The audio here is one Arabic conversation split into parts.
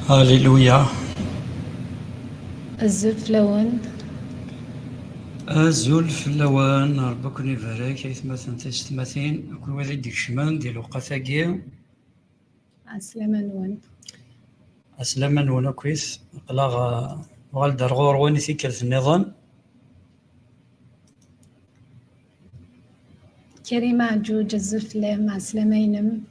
هاليلويا. الزلف لون الزلف اللوان ربك يبارك يتمثل تستمثين كل واحد ديك شمان ديال وقتاكي عسلامة نون أسلما نونا كويس قلاغ غالدر غور وين ثيكلت النظام كريمة عجوج الزلف لام عسلامة ينم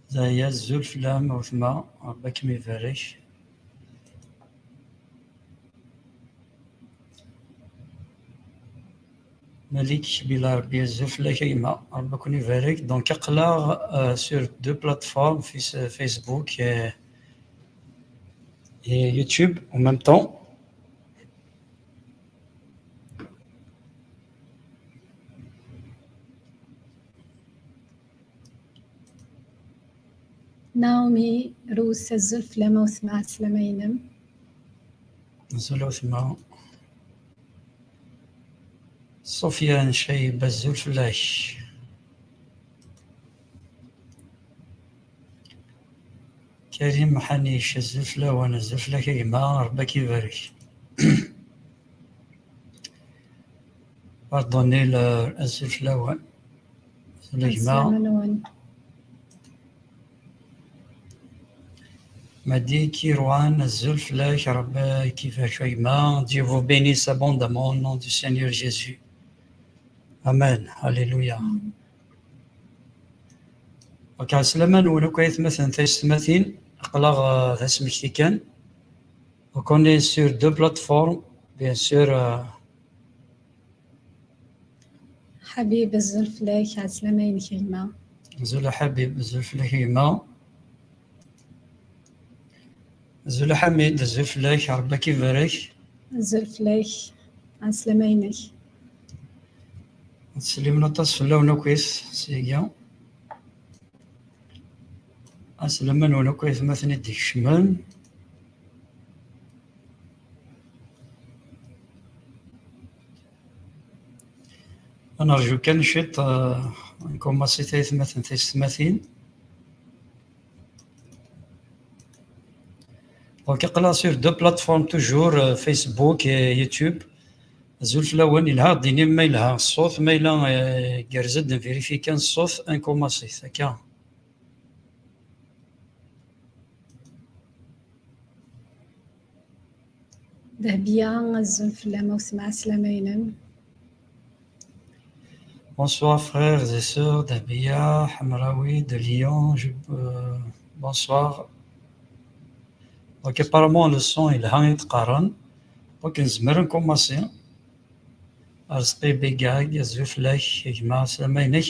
زايا الزلف لام وثما ربك يبارك. ملك بلا ربي الزلف لا كيما ربك يبارك. دونك قلاغ سور دو بلاتفورم في فيسبوك يوتيوب au même temps. ناومي روس الزلف لام وثما عسلامة ينم نزلو ثما صوفيان شايب الزلف لاش كريم حنيش الزلف لا وانا الزلف لا كيما ربك يبارك. باردوني الزلف لا وان عسلامة نون مدي كيروان الزلف لا ربي كيفاش كيما Dieu vous bénisse abondamment au nom du Seigneur Jésus. Amen. Alléluia. وكا سلامة نونو كويت مثلا تيستماتين أقلاغ تسمكتي كان وكوني سور دو بلاتفورم بيان سور حبيب الزلف لاك عسلامة ين كريمة زولا حبيب الزلف لا كيما زولا حميد الزلف لاك ربك يبارك. الزلف لاك عسلامة ينك نسلم نطاس في اللون كويس سيجا أسلم نونو كويس مثلا ديك شمال أنا أرجو كان شيط نكون ماسيتي مثلا تيستماثين دونك قلا سور دو بلاتفورم توجور فيسبوك يوتيوب زولف لون إلها ديني ما إلها الصوت ما إلا كرزد نفيريفي كان الصوت أنكم ماسيت هكا ذهبية الزلف لام وثما عسلامة ينم. Bonsoir frères et sœurs d'Abia, Hamraoui, de Lyon. Bonsoir. Donc apparemment le son il a يتقارن. Donc نزمر نكوماسي. أرزقي بيجاج يزوف لك يجمع سلامينك.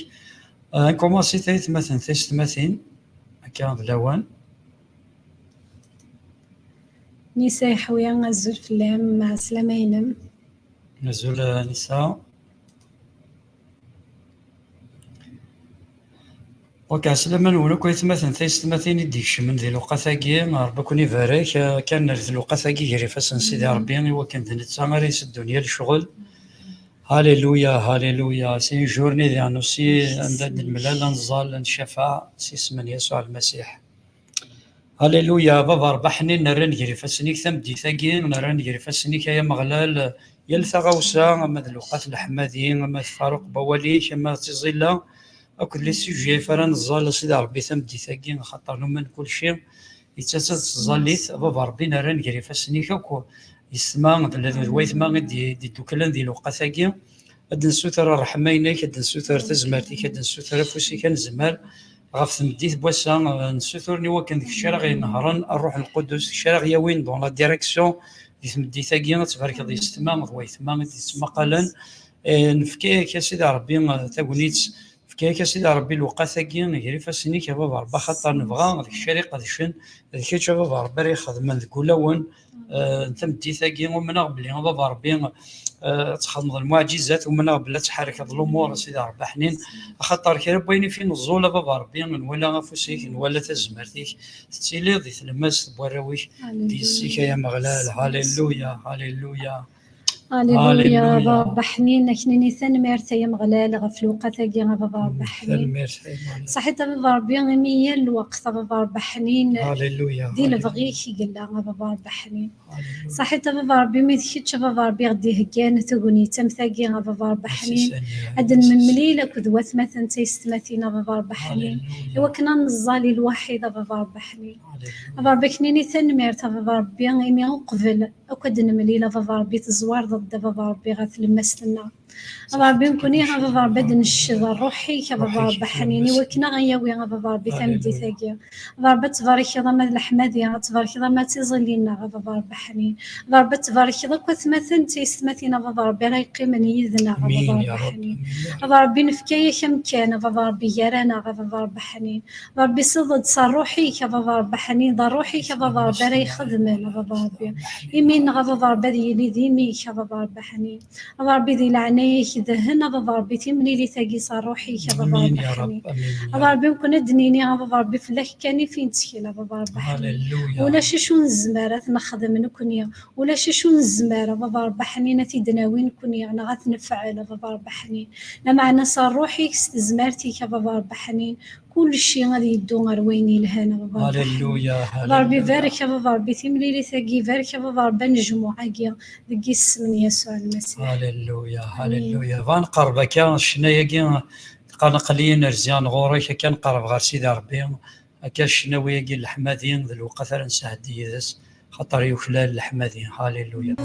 نكوماسي تايت مثلا تيستماثين. هكا بلوان. نساء حويا الزلف لام عسلامة ينم. نزول نساء. دونك عسلامة نولو كويت مثلا تيستماثين يديكش من ذي الوقتاكي ربي كون يبارك كان ذي الوقتاكي يجري فاسن سيدي ربي وكان ذي نتسامريس الدنيا للشغل. هاليلويا هاليلويا سي جورني ديال نوسي عند الملال نزال نشفع سي اسم يسوع المسيح. هاليلويا بابا ربحني نرى نجري فاسنيك ثمدي ثاقين ونرى نجري فاسنيك يا مغلال يلثى غوسا اما ذي الوقت الحماديين اما فاروق بواليك اما تزيلا أكد لي سوجي فران الزال سيدي ربي ثمدي ثاقين خاطر من كل شيء يتسد الزاليت بابا ربي نرى نجري فاسنيك يسمى الذي ويثما دي دوكلان ديال الوقتاكي هاد نسوتر الرحمينك هاد نسوتر تزمرتيك هاد نسوتر فوسيك نزمر غاف ثمديت بواسا نسوترني وكان ديك الشارع غير نهران الروح القدس الشارع يا وين دون لا ديريكسيون دي ثمديتاكي تبارك الله يستمع ويثما يسمى قالن نفكيك يا سيدي ربي تاكونيت فكيك يا سيدي ربي الوقتاكي غير فاسنيك يا بابا ربي خاطر نبغى ديك الشريقه ديشن ديك يا بابا ربي يخدم من كلون تمديتاكي ومن بلي بابا ربي تخدم المعجزات ومن بلا تحرك هاد الامور سيدي ربي حنين خاطر كي بغيني فين الزوله بابا ربي ولا فوسيك ولا تزمرتيك تسيلي ضيت الماس بوراويك ديسيك يا مغلال. هاليلويا هاليلويا هاليلويا بابا حنين كنيني ثنميرت يا مغلال غفلوقة تاقي بابا حنين صحيت بابا ربي غمية الوقت بابا حنين دي لبغيك قلا بابا حنين صحيت بابا ربي ميدكيتش بابا ربي غدي هكان تقوني تم ثاقي بابا حنين أدن من مليلة كذوات مثلا تيستماتينا بابا حنين إوا كنا نزالي الوحيدة بابا حنين بابا ربي كنيني ثنميرت بابا ربي غيمي قبل أكد نمليلة بابا ربي تزوار ضد بابا ربي غاث المسلنا بابا ربي نكوني بابا ربي نشد روحي بابا ربي حنيني وكنا غياوي بابا ربي تمدي ثاقي بابا ربي تبارك الله ما الحمادي تبارك الله ما تيظلينا بابا ربي حنين بابا ربي تبارك الله كوث مثلا تيستماتينا بابا ربي راه يقيم يذنا بابا ربي حنين بابا ربي نفكايا كم كان بابا ربي يرانا بابا ربي حنين بابا ربي صدد صار روحي بابا ربي حنين ضر روحي بابا ربي راه يخدمنا بابا ربي يمين بابا ربي ديالي ديمي بابا ربي حنين بابا ربي ذي لعنايك ذهنا بابا ربي تملي لي ثاقي صار روحي بابا ربي حنين بابا ربي نكون دنيني بابا ربي فلاك كاني فين تشكيله بابا ربي حنين ولا شو نزمارات نخدم نكونيا ولا شو نزماره بابا ربي حنين تيدناوين كونيا انا غتنفعل بابا ربي حنين لا معنى صار روحي زمارتي بابا ربي حنين كل شيء غادي يدو غير ويني لهنا بابا هاليلويا ربي بارك يا بابا ربي تملي لي ثاقي بارك يا بابا ربي نجمو عاقيا دقي السمن يسوع المسيح هاليلويا فنقربك شنايا قال قليل رزيان غوريك كان قرب غير سيدي ربي كاش شناويا كي الحمادين ذو الوقت راه نساعدي ذس خاطر يوكلال الحمادين هاليلويا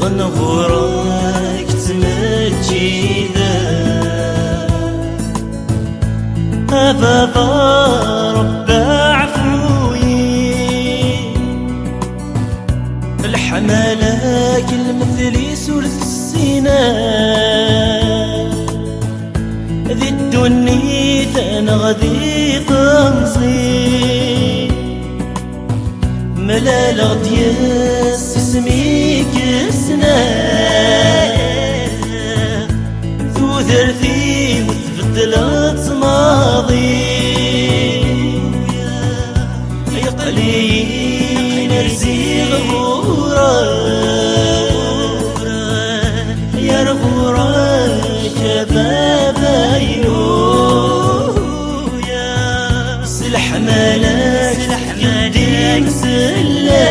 غنغورك تمجي بابا رب عفوي الحمالك المثلي سورة السنان ذي الدنيا انا غادي تنصي ملال غدياس اسميك سنان ذو ذرثي وتبدلت ماضي يقلي نرزي غورا يا رغورا شبابا يا سلح ملاك يديك سلاك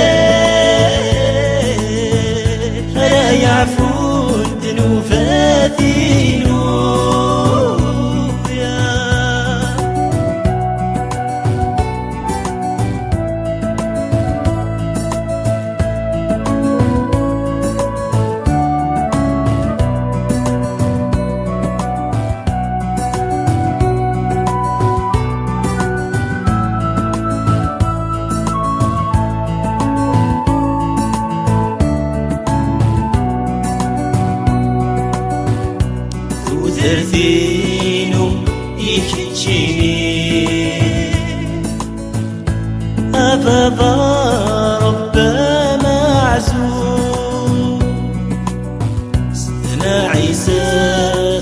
لا يعفون ذنوباتي ثرثينو يكتشيني أبابا ربا معزوم ستنا عيسى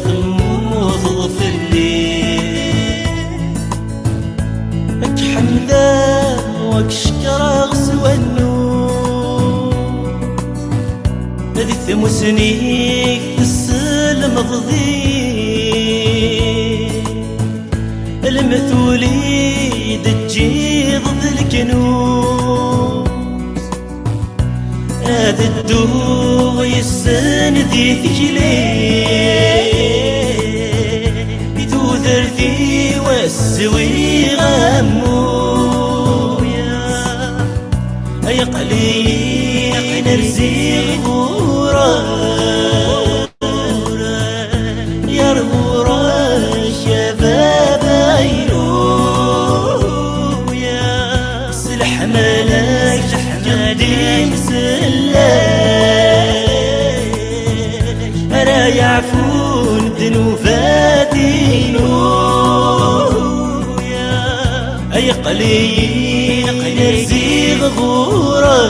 ثم وظفر لي اك حمدا واك شكرا غسوى النور هذي ثمسنيك تسلم ضضي المثولي دجي ضد الكنوز هذا الدوغ يسندي ثجلي بتوذرتي والسوي غمو يا قليل نرزي غورا يا رغورا شباب ملاك قديم سلاك ألا يعفون ذنوباتي أي قليل نرزي غورا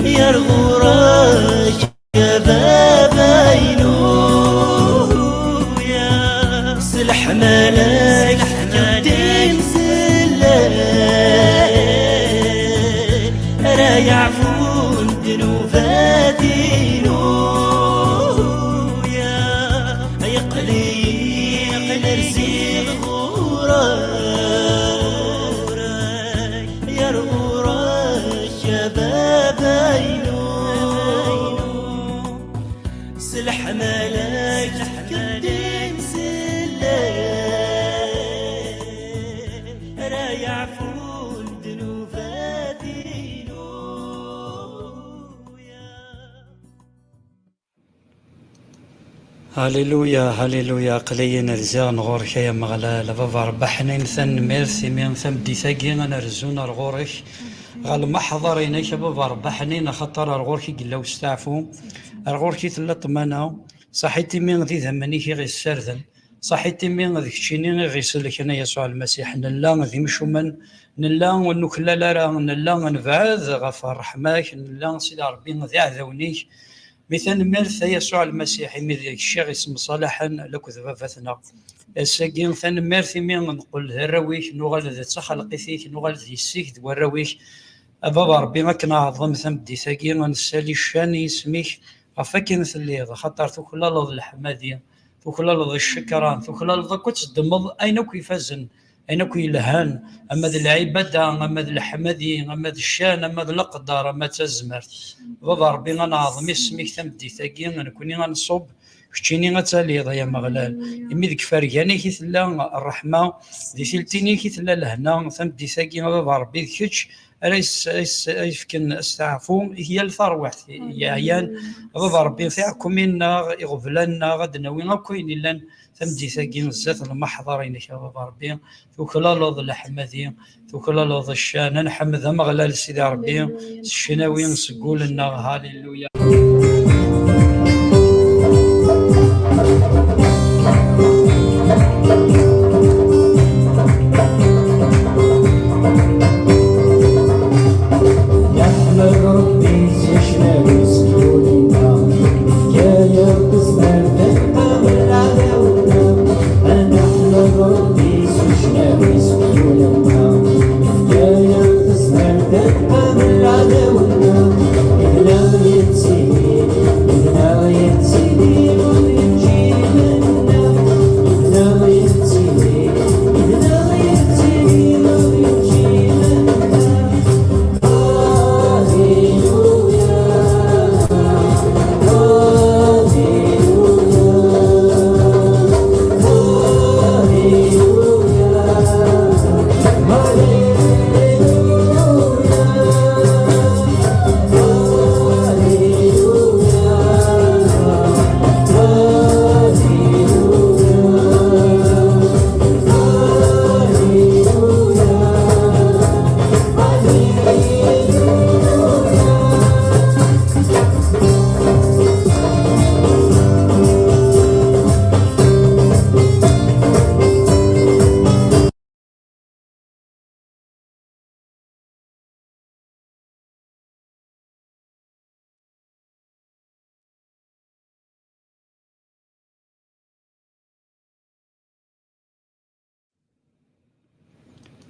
يا رغورا شباب يا سلح ملاك قديم لا يعفون ذنوباتي يا قليل نرزي غورا يا رغورا شباب سلح ملاك قديم سلاك لا يعفون ذنوباتي هاليلويا هاليلويا قليين رزان غورك يا مغلال بابا ربا حنين ثن ميرثي من ثم دي ثاقي انا رزونا رغورك غال ما حضرينيك بابا ربا حنين خطر رغورك قلا وستعفو رغورك ثلا طمانا صحيتي من ذي ذمنيك غي السردن صحيتي من ذيك تشيني غي سلك انا يسوع المسيح نلا ذي مشومن نلا ونكلا لا نلا نفعذ غفر رحماك نلا سيدي ربي ذي عذونيك مثل ميرث يسوع المسيح مذيك الشيخ اسم صالحا لك ذبابتنا الساقين ثان ميرث من نقول الرويك نغال ذا تخلق فيك نغال ذي السيك والرويك بابا ربي ما كنا عظم ثم دي ساقين ونسالي الشاني اسميك غفاكين ثليض خطر ثوكل الله الحمادية ثوكل الله الشكران ثوكل الله كنت تدمض أينك يفزن أينك يلهان أما ذي العبادة أما ذي الحمدي أما ذي الشان أما ذي القدر أما تزمرت بابا ربي غنعظم اسمك ثمدي ثاقين غنكوني غنصب كتشيني غتاليض يا مغلال إمي ذيك فارقاني كي ثلا الرحمة ذي ثلتيني كي ثلا لهنا ثمدي ثاقين بابا ربي كتش يفكن استعفو هي الثروة يعيان غض ربي فيكم إنا يغفلنا غد نوينا كوين إلا تمدي ثقين الزات المحضرين غض ربي توكلا لوض الحمدي توكلا لوض الشان نحمد مغلال سيدي ربي الشناوي نسقول لنا هاليلويا.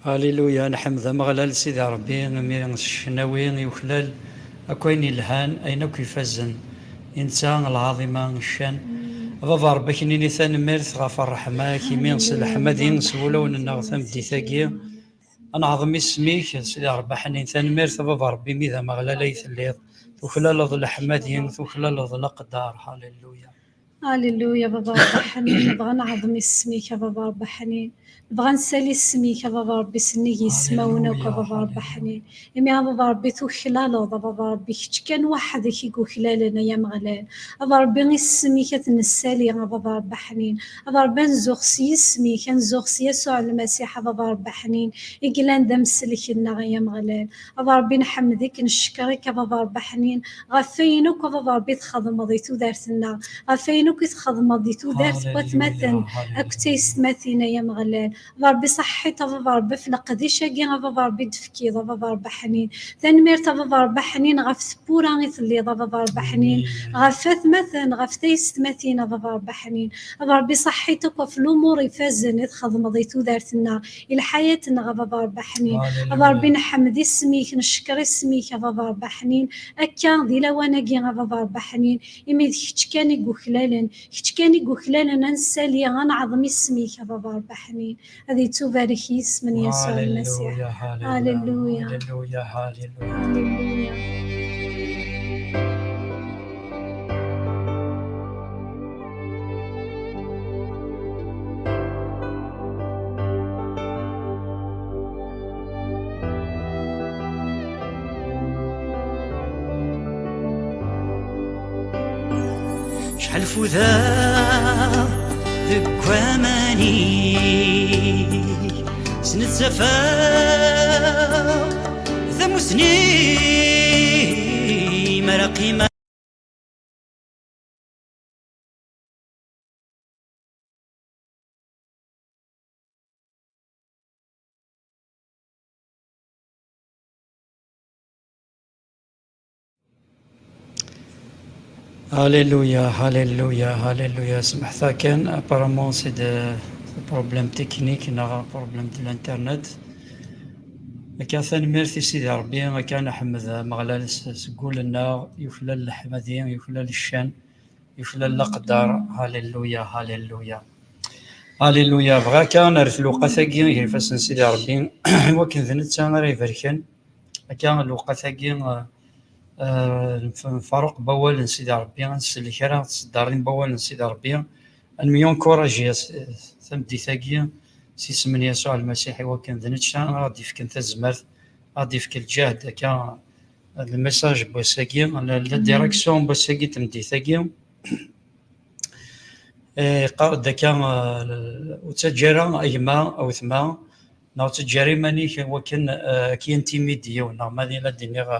هاليلويا نحمد مغلال سيدي ربي نمير الشناوي يخلال أكوين الهان أين كيفازن إنسان العظيمة الشان بابا ربي كنيني ثان ميرث غفر الرحمة كيمين صلح مدين سولون النغثم دي ثاقية أنا عظمي اسميك سيدي ربي حنين ثان ميرث بابا ربي ميذا مغلال يثليض وخلال ظل حمدين وخلال ظل قدار. هاليلويا هاليلويا بابا ربي حنين نبغى نعظم اسميك يا بابا ربي حنين نبغى نسالي اسميك يا بابا ربي سنيك يسماونك يا بابا ربي حنين يا بابا ربي تو خلال بابا ربي كان واحد يكو خلالنا يا مغلال بابا ربي اسميك تنسالي يا بابا ربي حنين بابا ربي نزوغ سي اسميك نزوغ سي يسوع المسيح بابا ربي حنين يقلان دم سلكنا يا مغلال بابا ربي نحمدك نشكرك يا بابا ربي حنين غفينك بابا ربي تخدم ضيتو دارتنا غفينك تخدم ضيتو دارت وتمثل اكتيس مثينا يا مغلال ربي صحيت بابا ربي في القديشه كي بابا ربي دفكي بابا ربي حنين تنمير بابا ربي حنين غف سبورا غيثلي بابا ربي حنين غفات مثلا غفتيس مثينا بابا ربي حنين ربي صحيتك في الامور يفازن تخدم ضيتو دارتنا الى حياتنا بابا ربي حنين ربي نحمد اسميك نشكر اسميك يا بابا ربي حنين اكا دي لوانا كي بابا ربي حنين يمي كنت كان يقولن كنت كان يقولن ننسالي غنعظم اسميك يا بابا ربي حنين هذه تبارك اسم يسوع المسيح. هاليلويا هاليلويا هاليلويا. شحال فذا ذك وماني سنة سفا ثم سني مرقي ما هاليلويا هاليلويا هاليلويا. سمحت كان ابارامون سي دو بروبليم تكنيك نا بروبليم ديال الانترنت. كان ثاني ميرثي سيدي ربي كان حمد مغلال سقول لنا يفلل الحمدين يفلل الشان يفلل القدر. هاليلويا هاليلويا هاليلويا. بغا كان رثلو قثاقي يفسن سيدي ربي وكن ذنت راه يبركن كان الوقثاقي فاروق بوال سيدي ربي نسل كرا تصدرين بوال سيدي ربي المليون كوراجي ثمدي ثاقي سي سمن يسوع المسيحي وكان ذنتشان غادي يفكن تزمرت غادي في كل جهد كان الميساج بوساكي لا ديريكسيون بوساكي تمدي ثاكي قاعد كان وتجرى ايما او ثما ناو تجري ماني وكان كي انتيميدي ونا ماني لا دينيغ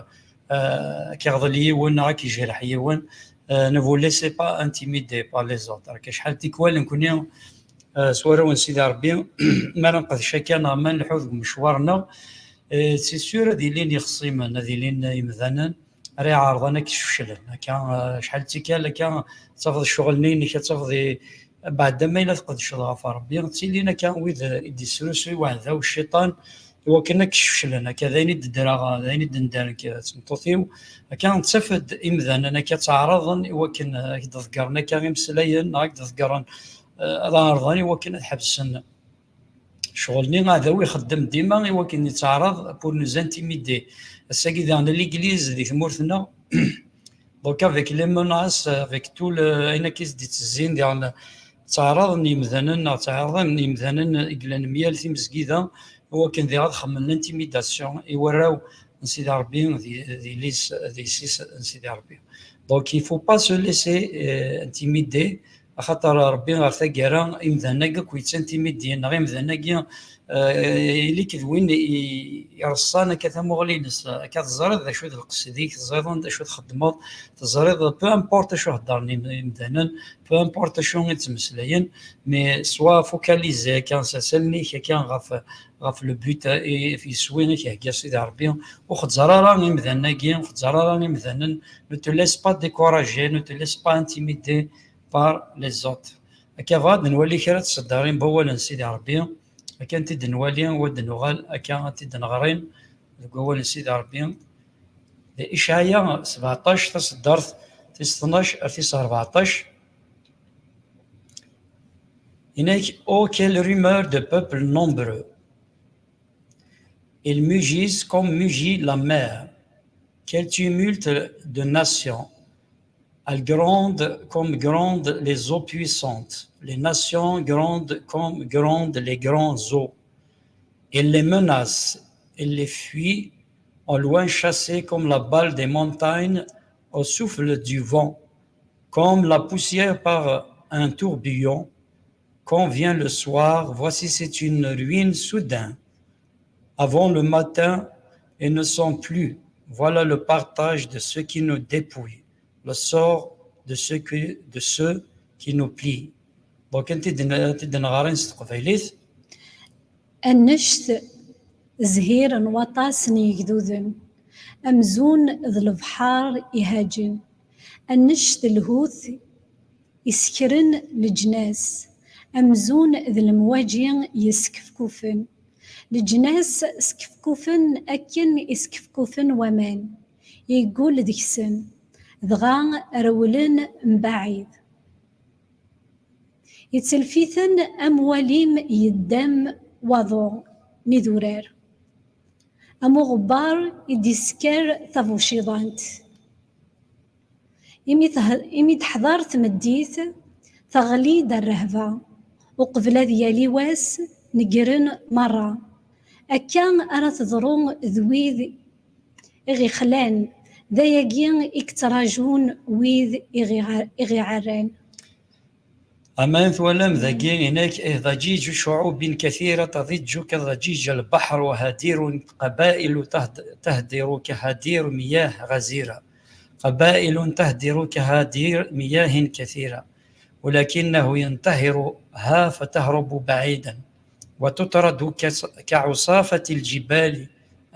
كيغضلي ونا كيجرح يون ne vous laissez pas intimider par les autres كشحال تيكوال نكون سوارا ونسيدي ربي ما نقد شكانا ما نحوذ مشوارنا سي سور هذه لين يخصيمنا هذه لين يمذنن راه عارضنا كيفشلن كان شحال تيكال كان تفض الشغل نين كتفضي بعد ما الا تقد شغل ربي تيلينا كان ويد يدي سروسي وهذا والشيطان هو كنا كيفشلنا كذا ندرا ذاني دندان كتمطوثيو كان تفد امذن انا كتعرض وكن تذكرنا كان مسليين هاك تذكرن راني وكن حبسن شغلني هذا ويخدم ديما وكن يتعرض بور نو انتيميدي الساكي دان ليغليز دي ثمورتنا دونك افيك لي موناس افيك تو اين كيس دي تزين ديال تعرض نيمذنن تعرض نيمذنن إقلان ميال في مسجدة هو كان ذي غادخم الانتيميداسيون يوراو نسيدي ربي ذي ليس ذي سيس نسيدي ربي دونك يفو با سو ليسي انتيميدي خاطر ربي غير ثاكارا يمذناكا كويت انتيميديين غير مذناكا اللي كذوين يرصانا كثمغلينس كتزرد ذا شو القصدي تزرد ذا شو تخدمات تزرد بو امبورت شو هضرني مثلا بو امبورت شو نتمسلاين مي سوا فوكاليزي كان سالني كان غاف لو بوت في سوينك يا سيدي ربي وخد زراراني مثناكي وخد زراراني مثلا نو تو ليس با ديكوراجي نو تو ليس با انتيميدي بار لي زوت هكا غاد نولي كرا تصدرين بولا سيدي ربي كان تيد نوالي ود نغال كان تيد نغرين قول سيدي ربي إشعياء 17 تصدرت 12 14 هناك او quelle rumeur de peuple nombreux ils mugissent comme mugit la mer quel tumulte de nations elles grondent comme grondent les eaux puissantes. Les nations grondent comme grondent les grands eaux. Ils les menacent, ils les fuient, en loin chassés comme la balle des montagnes au souffle du vent, comme la poussière par un tourbillon. Quand vient le soir, voici c'est une ruine soudain. Avant le matin, ils ne sont plus. Voilà le partage de ceux qui nous dépouillent. Le sort de ceux qui nous plient. Donc, أنت تدنغارين ستقبيليث. النشت زهير وطاسني يقدوذن أمزون ذي البحار يهاجن النشت الهوث يسكرن لجناس أمزون ذي المواجين يسكفكوفن لجناس سكفكوفن أكن يسكفكوفن ومان يقول ذكسن ذغا رولن مباعيد يتسلفيثن أمواليم يدام وضو نذورار أمو غبار يديسكر ثفوشيضانت إمي تحضرت مديث تغليد الرهبة وقبل ذيالي واس نقرن مرة أكان أنا تضرون ذويذ إغي خلان ذايقين اكتراجون ويذ إغي عران أمان ثولم ذاقين هناك ضجيج شعوب كثيرة تضج كضجيج البحر وهدير قبائل تهدر كهدير مياه غزيرة قبائل تهدر كهدير مياه كثيرة ولكنه ينتهرها فتهرب بعيدا وتطرد كعصافة الجبال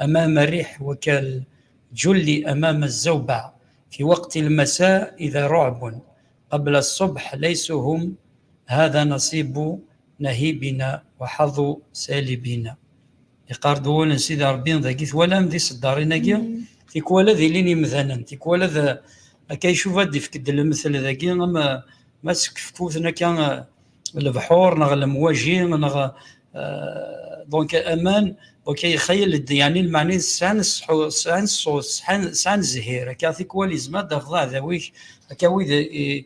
أمام الريح وكالجل أمام الزوبع في وقت المساء إذا رعب قبل الصبح ليسوا هم هذا نصيب نهيبنا وحظ سالبنا يقاردون سيدي ربي ذاكيث ولا مذي صدارينا كيا تيكوالا ذي ليني مثلا تيكوالا ذا كيشوف هادي فكد المثل ذاكي ما سكفكوثنا كان البحور نغ المواجين نغ دونك امان دونك يخيل يعني المعني سان زهير كاثيك ولي زما دغضا ذويك كاوي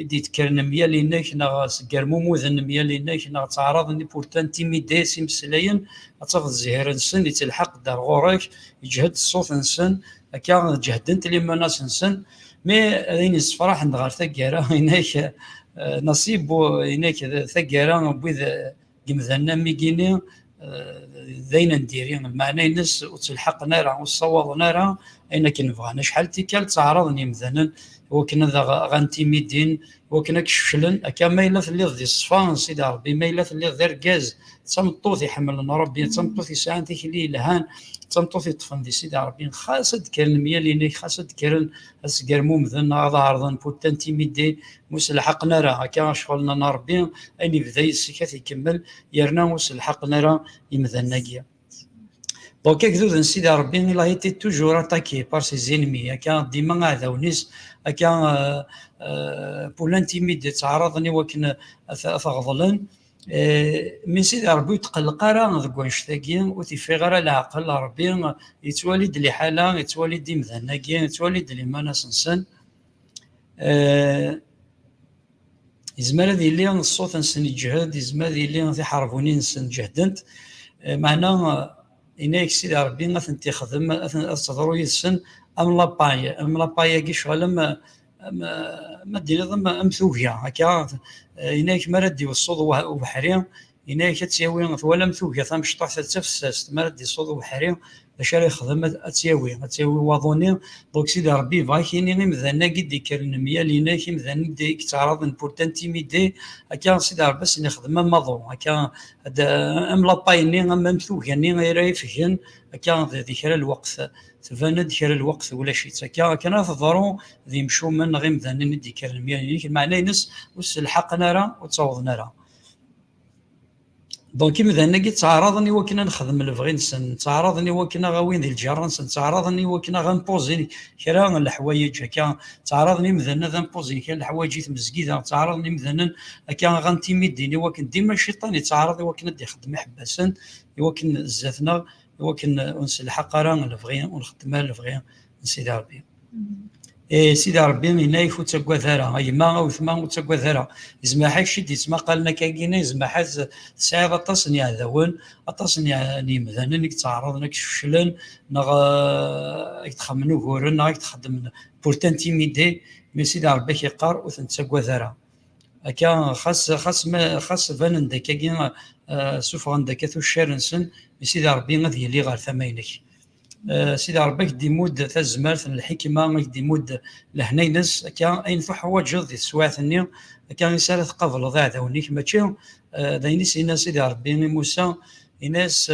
دي تكرن ميال لينك نا سكر موموذن ميال لينك نا تعرض ني بورتان تيميدي سيمسلاين اتصف الزهير نسن يتلحق دار غورك يجهد الصوت نسن هكا جهدنت لي مناس نسن مي رين الصفراح نغار ثقيرة هناك نصيب هناك ثقيرة بوذ قمذنا ميكيني ذين نديرين المعنى الناس وتلحق نارا والصواب نارا اين كنبغى شحال تيكال تعرضني مثلا وكنا غانتيميدين وكنا كشفلن هكا مايله اللي ضي الصفان سيدي ربي مايله اللي غير كاز تمطوط يحمل ربي تمطوط يسعان تيكلي لهان تمطوط يطفن دي سيدي ربي خاصه تكرن ميا لينك خاصه تكرن اسكر مومذن هذا عرضا بوتان تيميدي مسلحقنا راه هكا شغلنا ربي اني بدا يسكت يكمل يرنا مسلحقنا راه يمذناكيا دونك كذوذ سيدي ربي il a été toujours attaqué par ses ennemis هكا ديما عذاونيس هكا بور لانتيميد تعرضني وكن ثغضلن من سيدي ربي يتقلق راه ذك واش وتيفي غير العقل ربي يتوالد لي حاله يتوالد مذناكي يتوالد لي ما نسنسن يزمر هذه اللي الصوت نسن يجهد يزمر هذه اللي تحاربوني نسن جهدنت معنا إنك سيدي ربي غاثنتي خدم أصدروا يسن أم لابايا كي شغل ما دير أمثوكيا هكا إنك مرد يوصل وبحري إنك تساوي ولا مثوكيا ثم شطح تفسست مرد يوصل وبحري باش راه يخدم تساوي واظوني دونك سيدي ربي فاكيني مذانا قد يكرن ميا لينا كي مذانا ديك تعرض بورتان تيميدي هكا سيدي ربي بس نخدم ماضو هكا ام لابايني ام مثوكاني غير يفهن هكا ذيك الوقت تفانا ذيك الوقت ولا شي هكا كان تضرو ذي مشو من غير مذانا ندي كرن ميا ليك المعنى نس وسلحقنا راه وتصوضنا راه دونك مثلا كي تعرضني وكنا نخدم البغي نسن تعرضني وكنا غاوين ذي الجار نسن تعرضني وكنا غنبوزي كرا الحوايج هكا تعرضني مثلا غنبوزي كان الحوايج تمزكيده تعرضني مثلا هكا غنتيميديني وكن ديما الشيطان يتعرض وكنا ندي خدم حباسن وكن زاتنا وكن نسلحق راه البغي ونخدم البغي سيدي ربي سيدي ربي منا يفوت تكواثرا اي ما وثما تكواثرا يسمح شي يسمى قالنا كاينه يسمح سعيد اتصني عذاون اتصني يعني مثلا انك تعرض انك فشلن نغ يتخمنوا غورن نغ تخدم بورتان تيميدي مي سيدي ربي كيقار وتنتكواثرا هكا خاص فان داك كاين سوف عندك ثو شيرنسن مي سيدي ربي غادي يلي غير ثماينك سيدي ربك ديمود تزمرت الحكمه ديمود لهنينس كان اين في حوايج ذي السواثني كان يسال قبل ضاع ذونيك ماشي داينيس الناس سيدي ربي موسى الناس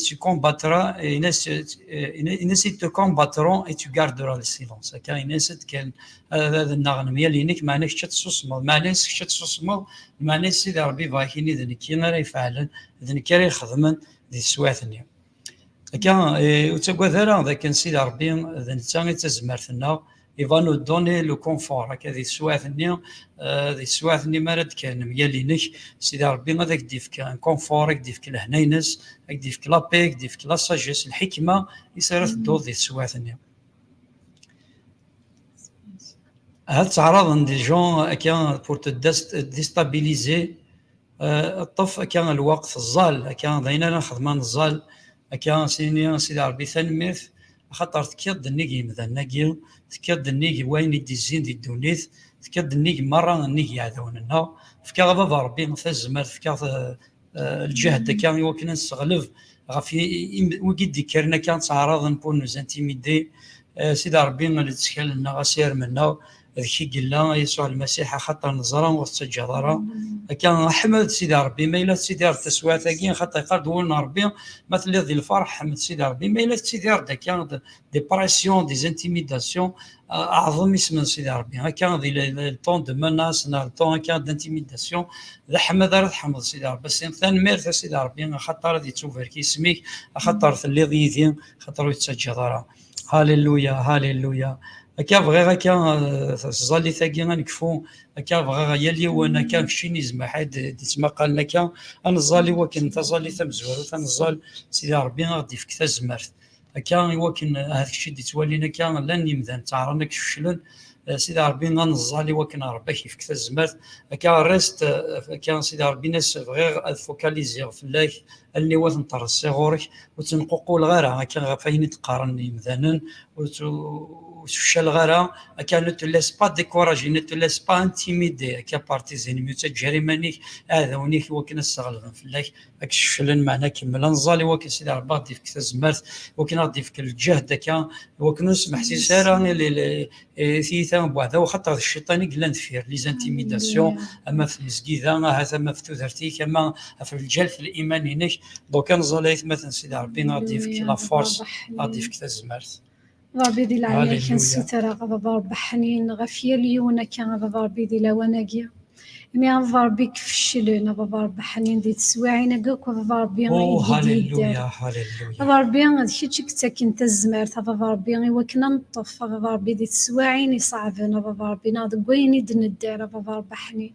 tu combattras Inès te combattront et tu garderas le silence كان الناس كان هذا النغم يلينك معناه شت تصمد معناه شت تصمد معناه سيدي ربي فاكيني ذنك راه يفعل ذنك راه يخدم ذي السواثني كان وتقوى ذاك سيدي ربي ذنك تزمرتنا il va nous donner le confort هكا ذي السواثني ما رد كان ميالينك سيدي ربي هذاك ديفك ان كونفور ديفك الهنينس ديفك لا بيك ديفك لا ساجيس الحكمه يصير تدور ذي السواثني هاد تعرض دي جون كان بور ديستابيليزي الطف كان الوقت الظال كان ضينا نخدمان الظال كان سيدي ربي ثنميث خاطر تكيد النيجي مثلا تكيد النيجي وين يدزين دي الدونيث تكيد النيجي مره النيجي يعذوننا فكا بابا ربي مثزمر فكا الجهد كان يوكنا نستغلف غافي وقد ذكرنا كان تعرض نبون نزانتيميدي سيدي ربي اللي تسكلنا غسير منا ذكي قلنا يسوع المسيح خاطر نزرا وستجدرا كان احمد سيدي ربي ما الا سيدي التسوات كاين خاطر يقرد ولنا ربي مثل ذي الفرح حمد سيدي ربي ما الا سيدي كان دي بريسيون دي انتيميداسيون اعظم اسم سيدي ربي كان ذي الطون دو مناس الطون كان دانتيميداسيون ذا حمد راه حمد سيدي ربي بس ثاني ميرث سيدي ربي خاطر ذي توفر كي اسميك خاطر اللي ذي خاطر يتسجدرا هاليلويا هاليلويا هكا بغي هكا الظالي ثاقي غنكفو هكا بغي يلي وانا كان شي نزمه حد تسمى قالنا كان انا الظالي وكن تظالي ثمزور ثنظال سيدي ربي غادي فيك تزمرت كان يوكن هذاك الشيء اللي توالينا كان لن يمدان تعرنك فشلن سيدي ربي ننزالي وكن ربي كيف كثا الزمرت كان ريست كان سيدي ربي ناس غير فوكاليزي في الله اللي وثن طرسي غورك وتنقوقو الغارة كان غفاين تقارن يمدانا وتفشل غارة كان ne te laisse pas décourager ne te laisse pas intimider كا بارتيزين متجري مانيك هذا ونيك وكن الصغل في الله اكشفلن معنا كمل نزالي وكن سيدي ربي غادي في كثا الزمرت وكن غادي في الجهد كان وكن نسمح سيسارة ثيثا بوعدا وخاطر الشيطان قلنا نفير لي زانتيميداسيون اما في المسجد هذا ما في تودرتي كما في الجلف الايماني نك دوك نزالي مثلا سيدي ربي غادي في لا فورس غادي في كثا الزمرت ربي دي العالي كان سترة غضب بحنين غفير ليونا كان غضب دي لوناقيا مي ربي كفشلنا ربي حنين دي تسواعينا كوك ربي هاليلويا هاليلويا ربي هادشي كنت الزمرت ربي وكنا نطف ربي دي تسواعيني صعبنا ربي ناض كويني دندير ربي حنين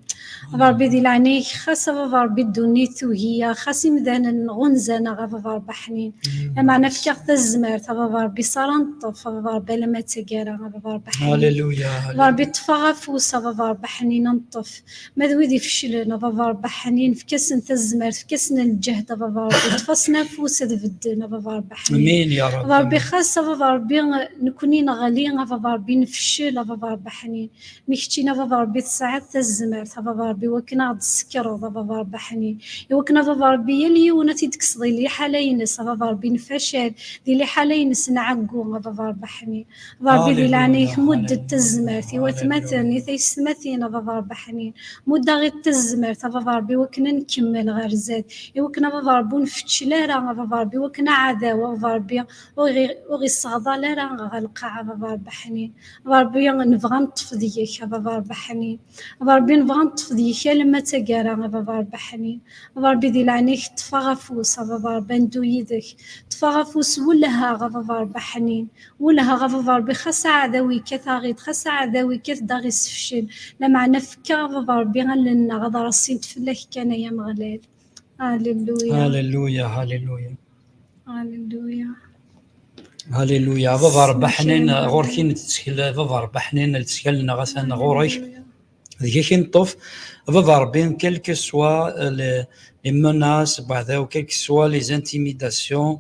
ربي دي العني خاص ربي دونيتو هي خاص مدانا غنزنا ربي حنين معنا فكرت الزمرت ربي صار نطف ربي لما تقرا ربي حنين هاليلويا ربي طفى فوس ربي حنين نطف ذويدي فشلنا ربي حنين في كاسن الزمرت في كاسن الجهد ربي تفصنا فوس بدنا ربي حنين امين يا رب ربي خاصة ربي نكونين غاليين ربي نفشل ربي حنين مكتينا ربي تساعد الزمرت ربي وكنا عاد السكر ربي حنين وكنا ربي اليوم تيدكسضي لي حالينس ربي نفشل دي لي حالينس نعقو ربي حنين ربي دي لعنيك مدة الزمرت وثمثني ثيسمثين ربي حنين مدة غير الزمرت ربي وكنا نكمل غير زاد وكنا ربي نفتشل ربي وكنا عداوة ربي وغي الصغضة لا راه غالقاع ربي حنين ربي نبغى نطف ديك ربي حنين ربي نبغى نطف ديك لما تقرا ربي حنين ربي دي لعنيك طفى فوس ربي ندو يدك طفى فوس ولها ربي حنين ولها ربي خاص عداوي كثاغيد خاص عداوي كث داغي سفشل لما نفكر ربي غلنا غدار السيد فلاك كان يا مغلال هاليلويا هاليلويا هاليلويا هاليلويا هاليلويا بابا ربي حنين غوركين تسكل بابا ربي حنين تسكلنا غسان غوريك ذيك كنطف بابا ربي كلك سوا لي مناس بعدا وكلك سوا لي زانتيميداسيون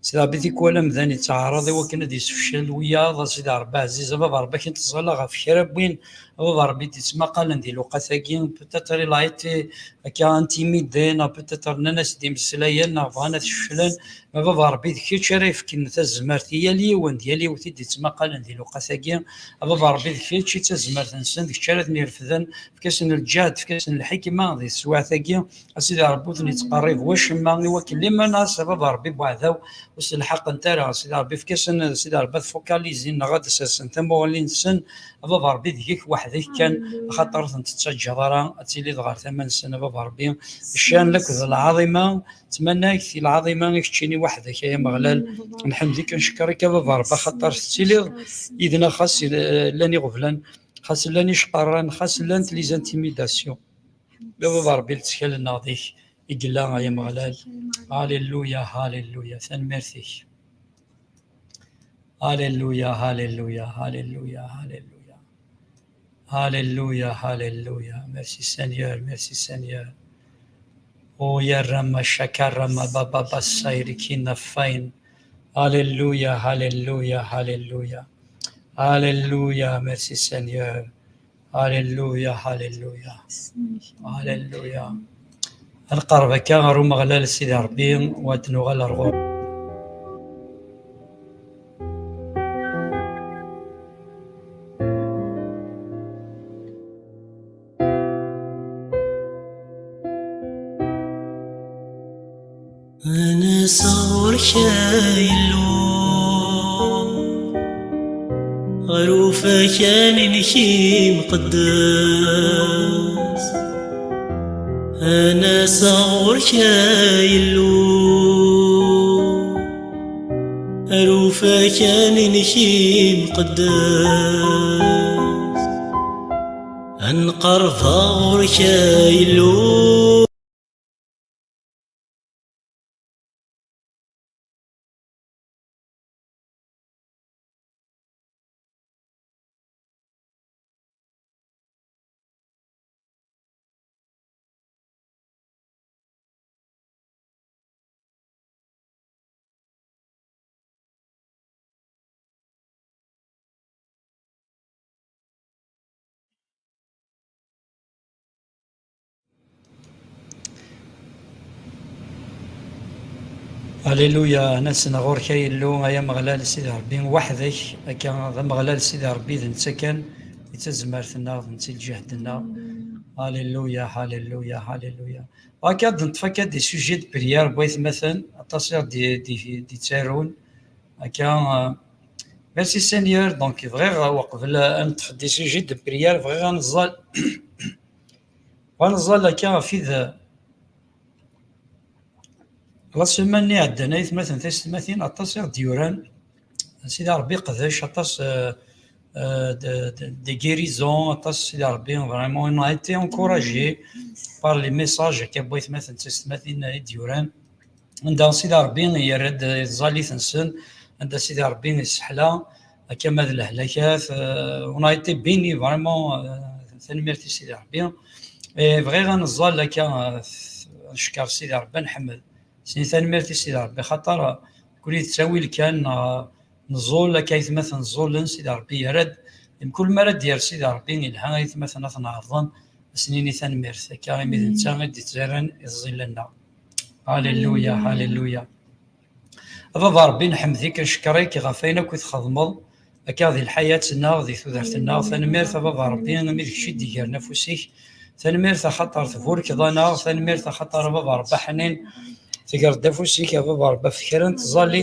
سيدي ربي ذيك ولا مذاني تعرض وكان دي سفشل ويا سيدي ربي عزيز بابا ربي كنت تصغلا غف شرب وين بابا ربي تسمى قال ندي لوقا ثاقين بتاتر لايتي كا انتيميدينا بتاتر ناس دي مسلاينا بغانا تشفلن بابا ربي ذيك شريف كن تزمرت ديالي ونديالي وتدي تسمى قال ندي لوقا ثاقين بابا ربي ذيك شي تزمرت نسن ذيك شرات نيرفذن في كاسن الجاد في كاسن الحكمه ذي السواع ثاقين سيدي ربي ثني تقريب واش ما وكل لما ناس بابا ربي بعذاو وس الحق نتاع سيدي ربي في كاسن سيدي ربي فوكاليزين غاد اساسا تمولين سن بابا ربي ذيك وحدك كان خاطر تتجرى تيلي دغار 8 سنه بابا ربي الشان لك العظيمه تمناك في العظيمه كتشيني وحدك يا مغلال نحمدك نشكرك بابا ربي خاطر تيلي اذن خاص لاني غفلان خاص لاني شقران خاص لانت لي زانتيميداسيون بابا ربي تسكلنا ذيك يقلا يا مغلال هاليلويا هاليلويا ثان ميرسي هاليلويا هاليلويا هاليلويا هاليلويا هاليلويا هاليلويا ميرسي سينيور ميرسي سينيور او يا رما شكر رما بابا بساير كينا فاين هاليلويا هاليلويا هاليلويا هاليلويا ميرسي سينيور هاليلويا هاليلويا هاليلويا القرب كان غرو مغلال سيدي ربي وادنو غالا رغور أنا صغر شايلو غروفة كان نشي مقدس أنا صغر شايلو غروفة كان نشي مقدس أنقر ثغر شايلو هللويا. ناس نغور كاي اللو يا مغلال سيدي ربي وحدك هكا مغلال سيدي ربي ذا كان يتزمرتنا نتي الجهدنا. هللويا هللويا هللويا. هكا نتفكر دي سوجي دو بريير بغيت مثلا التصوير دي تارون هكا. ميرسي سينيور. دونك فغير وقبل ان نطفي دي سوجي دو بريير فغير غنزال هكا في ذا لا سيمان لي عندنا مثلا تيستماثين اطاس ديوران سيدي ربي قداش اطاس دي غيريزون اطاس سيدي ربي فريمون اون ايتي انكوراجي بار لي ميساج كي بغيت مثلا تيستماثين ديوران عند سيدي ربي يرد زالي تنسن عند سيدي ربي يسحلا كما هاد الهلاكات اون ايتي بيني فريمون تنميرتي سيدي ربي بغي غنزال هكا نشكر سيدي ربي نحمد سنتان ميرتي سيدي ربي خاطر كل تساوي كان نزول كيف مثلا نزول سيدي ربي يرد كل مرة ديال سيدي ربي يلها كيف مثلا تنعظم سنيني ثان ميرث كاع ميد نتا غادي تزارن يظلنا. هاليلويا هاليلويا. بابا ربي نحمدك نشكرك غفينا كي تخدمض هكا ذي الحياتنا ذي ثوثرتنا ثان ميرث بابا ربي ميد كشي ديال نفوسك ثان ميرث خاطر تفورك ضنا ثان ميرث خاطر بابا ربي حنين تقدر دافوسيك يا بابا ربي فكرا تظلي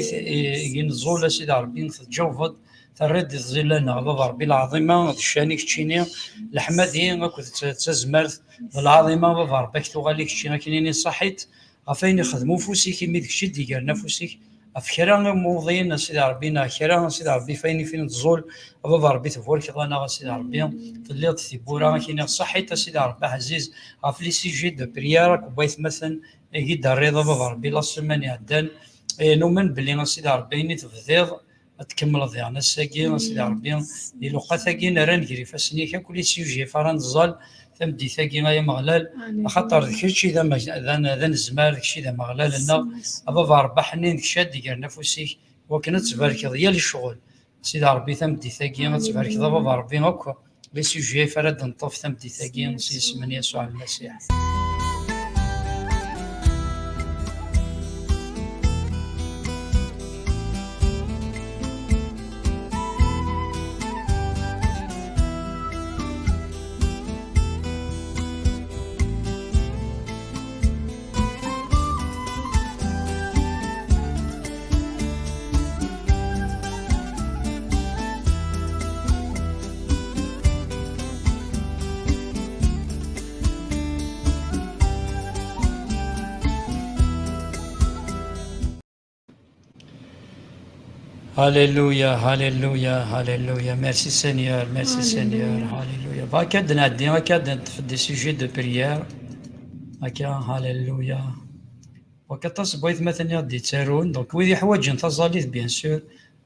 ينزول سيدي ربي تجوفض ترد الظلنا بابا ربي العظيمه الشانيك تشيني الحمدي راكو تزمرت العظيمه بابا ربي تغاليك تشينا كاينين صحيت غفين يخدموا فوسيك ميدك شي ديال نفوسك افكرا موضين سيدي ربينا كرا سيدي ربي فين تزول بابا ربي تفورك ضنا سيدي ربي تليط ثبورا كاين صحيت سيدي ربي عزيز غفلي سيجي دو بريير بغيت مثلا يقد الرضا بابا ربي لا سيمان يعدان نؤمن بلي سيدي ربي ني تفضيض تكمل ضيعنا الساكين سيدي ربي لوقا ثاكين راه نجري فاسنيكا كل سيجي فران زال تمدي ثاكين يا مغلال خاطر داكشي ذا الزمان داكشي ذا مغلال لنا بابا ربي حنين شاد ديال نفوسك وكنا تبارك ديال الشغل سيدي ربي تمدي ثاكين تبارك بابا ربي هكا لي سيجي فراد نطف تمدي ثاكين سي اسم يسوع المسيح. هاليلويا هاليلويا هاليلويا. ميرسي سينيور ميرسي سينيور. هاليلويا. هكا نعدي هكا في دي سوجي دو بريير هكا. هاليلويا. وكا بغيت مثلا دي تارون دونك ويدي حوايج نتظاليت بيان سور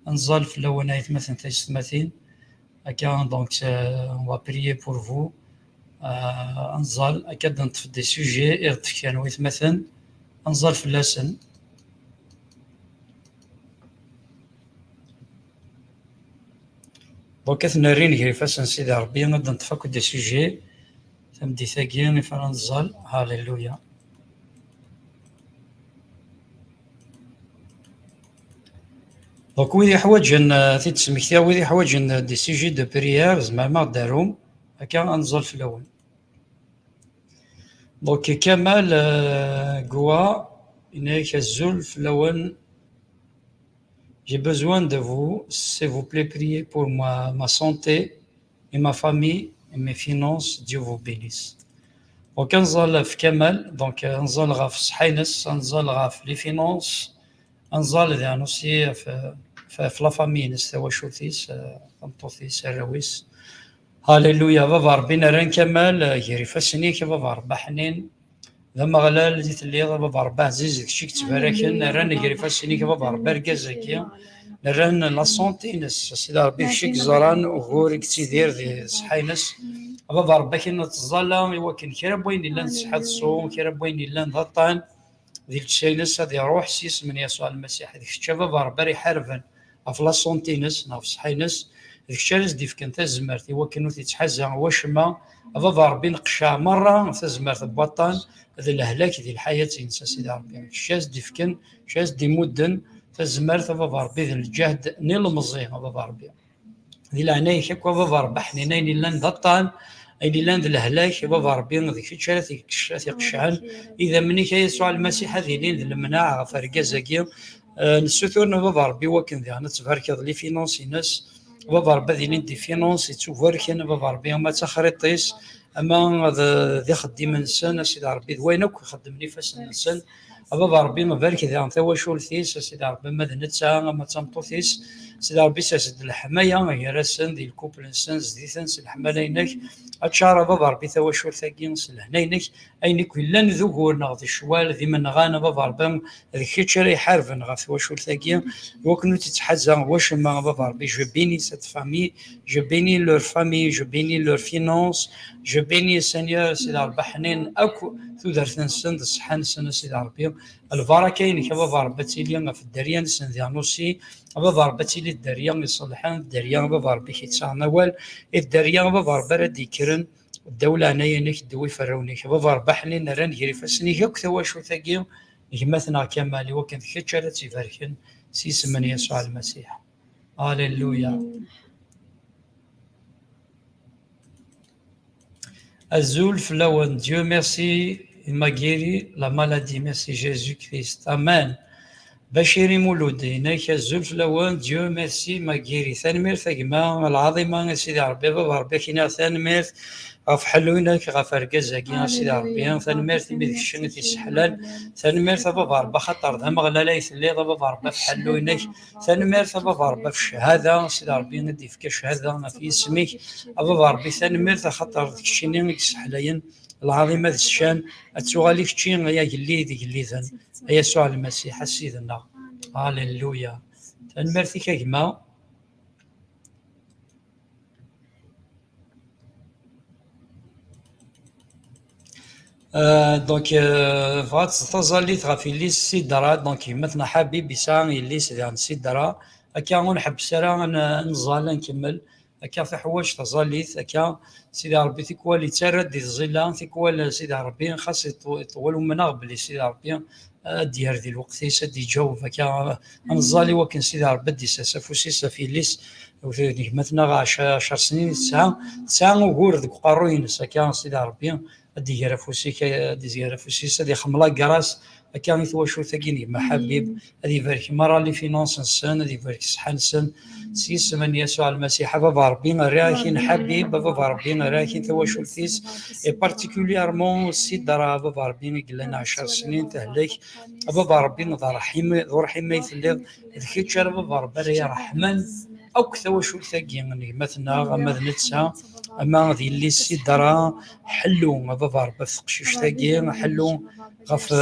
نزال في الاول مثلا تيستماثين هكا دونك اون va prier pour vous نزال هكا نطفي دي سوجي كانوا مثلا نزال في اللسن دونك نرين غير فاس سيدي ربي نبدا نتفكر دي سوجي تمدي ثاقين فرنزال. هاليلويا. دونك ويدي حوايج تيتسمكتيا ويدي حوايج دي سوجي دو بريير زعما داروم هكا نزال في الاول. دونك كمال قوا إنك الزول في الاول. J'ai besoin de vous, s'il vous plaît, priez pour moi, ma santé et ma famille et mes finances. Dieu vous bénisse. Donc, نزال في كمال دونك نزال غا في صحينس نزال غا في لي فينانس نزال يعني aussi في لا فامي نستوى شوثيس طمطوثيس الرويس. هاليلويا. بابا ربنا ران كمال يري فاسنيك بابا ربا حنين ذا مغلال زيت اللي بابا ربا عزيز داكشي كتباركن ران يري فاسنيك بابا ربا ركازاكيا ران لا سونتي نس سيدي ربي فشيك زران وغورك تيدير دي صحينس بابا ربا كاين تزالا ولكن كرا بوين الا نصحى الصوم كرا بوين الا نضطان ديك الشينس هذه روح سيس من يسوع المسيح ديك الشتا بابا ربا يحاربن في لا سونتينس في صحينس الشارز دي فكان تزمرتي وكانوا تتحزن وشما بابا ربي نقشع مرة تزمرت بوطن هذا الهلاك ديال الحياة ينسى سيدي ربي الشاز دي فكان شاز دي مدن تزمرت بابا ربي ذا الجهد نيل مزيان بابا ربي ذي العناية كيكوا بابا ربي حنينين إلا ندطان أين لاند الهلاك بابا ربي ذيك الشارع يقشعن إذا منك يسوع المسيح هذه لين المناعة فرقة زكية نسوثورنا بابا ربي وكن ذي نتفرك لي فينونسي ناس بابا ربي ذي لين دي فينونسي تفركن بابا ربي ما تخرطيس أما ذي خدم إنسان سيدي ربي وينك يخدمني فاس إنسان بابا ربي ما بالك إذا أنت وشول ثيس سيدي ربي ما ذنتسا ما تمطوثيس سيدي ربي ساسد الحماية هي راسن ديال الكوبل إنسان زديثن الحمالينك أتشعر بابا ربي ثواشور ثاقين سلهنينك أينك إلا نذوقور نغضي الشوال ذي من غانا بابا ربي ذيك الشيء يحارفن غا ثواشور ثاقين وكنو تتحزن واش ما بابا ربي جو بيني سيت فامي جو بيني لور فامي جو بيني لور فينونس جو بيني سينيور سيدي ربي حنين أكو ثودرت نسن الصحة نسن سيدي ربي البركة إنك بابا ربي تيليا في الدريان نسن ذيانوسي بابا ربي تيلي الدريان يصلحان الدريان بابا ربي كيتسع نوال الدريان بابا ربي راه يكرن الدولة هنايا نيك دوي فرونيك بابا ربي حنين راه نجري فاسني هاك ثواشو ثاقيم يمثنا كمالي وكان خيتشارة تيفاركن سيس من يسوع المسيح هاليلويا Azul Flowen, Dieu merci, il m'a guéri la maladie, merci Jésus-Christ. Amen. Bachiri Mouloudi, Neik Azul Flowen, Dieu merci, il m'a guéri. Thanmir Thagma, العظيمة سيدي ربي بابا ربي كينا ثانمير غف حلوينك غف رقزاكي سيدي ربي ثانمير تميد الشنة تسحلال ثانمير بابا ربي خطر ذم غلالي ثلي بابا ربي في حلوينك ثانمير بابا ربي في الشهادة سيدي ربي ندي في كشهادة في اسمك بابا ربي ثانمير خطر ذيك الشنة تسحلين العظيمة الشان أتسوغاليك تشين يا جلي ذي جليذن يسوع المسيح سيدنا هاليلويا ثانمير ثيك أجمع دونك فات تظليت غافي لي السيدرا دونك مثلا حبيب يسان يليس ديال السيدرا هكا نحب سرا نزال نكمل هكا في حوايج تظليت هكا سيدي ربي تيكوالي تسرد دي الظلام تيكوال سيدي ربي خاص يطول ومنغ بلي سيدي ربي ديال ذي الوقت يسد يجاوب هكا نزالي وكن سيدي ربي دي سافوسيس في ليس مثلا 10 سنين تسعة وقور ذوك قاروين هكا سيدي ربي دي يرفوسيك دي يرفوسيس دي خملا كراس كان يتواشو ثقيني ما حبيب هذه فارك مرة لي فينانس نسن هذه فارك صحة نسن سيس من يسوع المسيح بابا ربي راكين حبيب بابا ربي راكين تواشو الثيس اي بارتيكوليرمون السيد درا بابا ربي قال لنا 10 سنين تهلك بابا ربي ذو رحيم يثلث ذيك شر بابا ربي رحمن أو كثواشو ثقين مثلا غمد نتسا أما ذي اللي السيدرا حلو ما بابا ربي ثقشيش ثقين حلو غف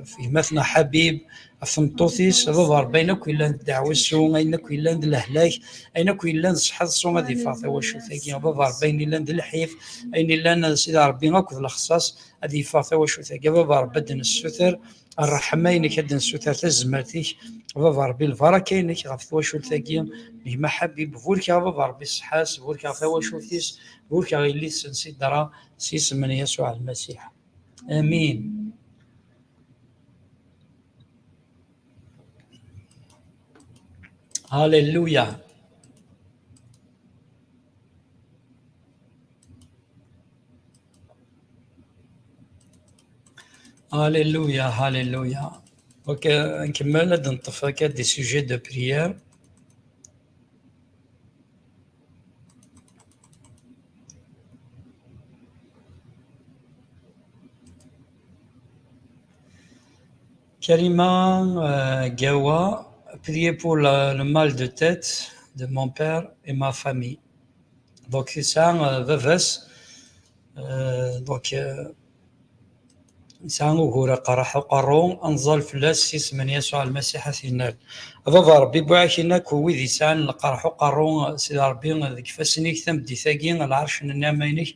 في مثنى حبيب ثمطوثيس بابا ربي أينك إلا ندعوى السوم أينك إلا ند الهلاك أينك إلا نصحى السوم هذه فاطمة وشو ثقين بابا ربي إلا ند الحيف أين إلا سيدي ربي ناكل الخصاص هذه فاطمة وشو ثقين بابا ربي دن السثر الرحمين كدن السثر تزمرتيك بابا ربي البركة إنك غف وشو ثقين بما حبيب بوركا بابا ربي الصحاس بوركا وشو ثيس بوركا اللي سنسيدرا سيس من يسوع المسيح آمين. هاليلويا. هاليلويا هاليلويا. اوكي نكمل هاد نطفى دي سوجي دو بريير. Karima Gawa, priez pour le mal de tête de mon père et ma famille. Donc c'est ça, vevas. Donc c'est un غورة قرح قرون أنزل فلاس سيس من يسوع المسيح سينال. أبا ربي بعشنا كويذي سان القرح قرون سيد ربي ذيك فسنيك ثم دي ثاقين العرش النامينك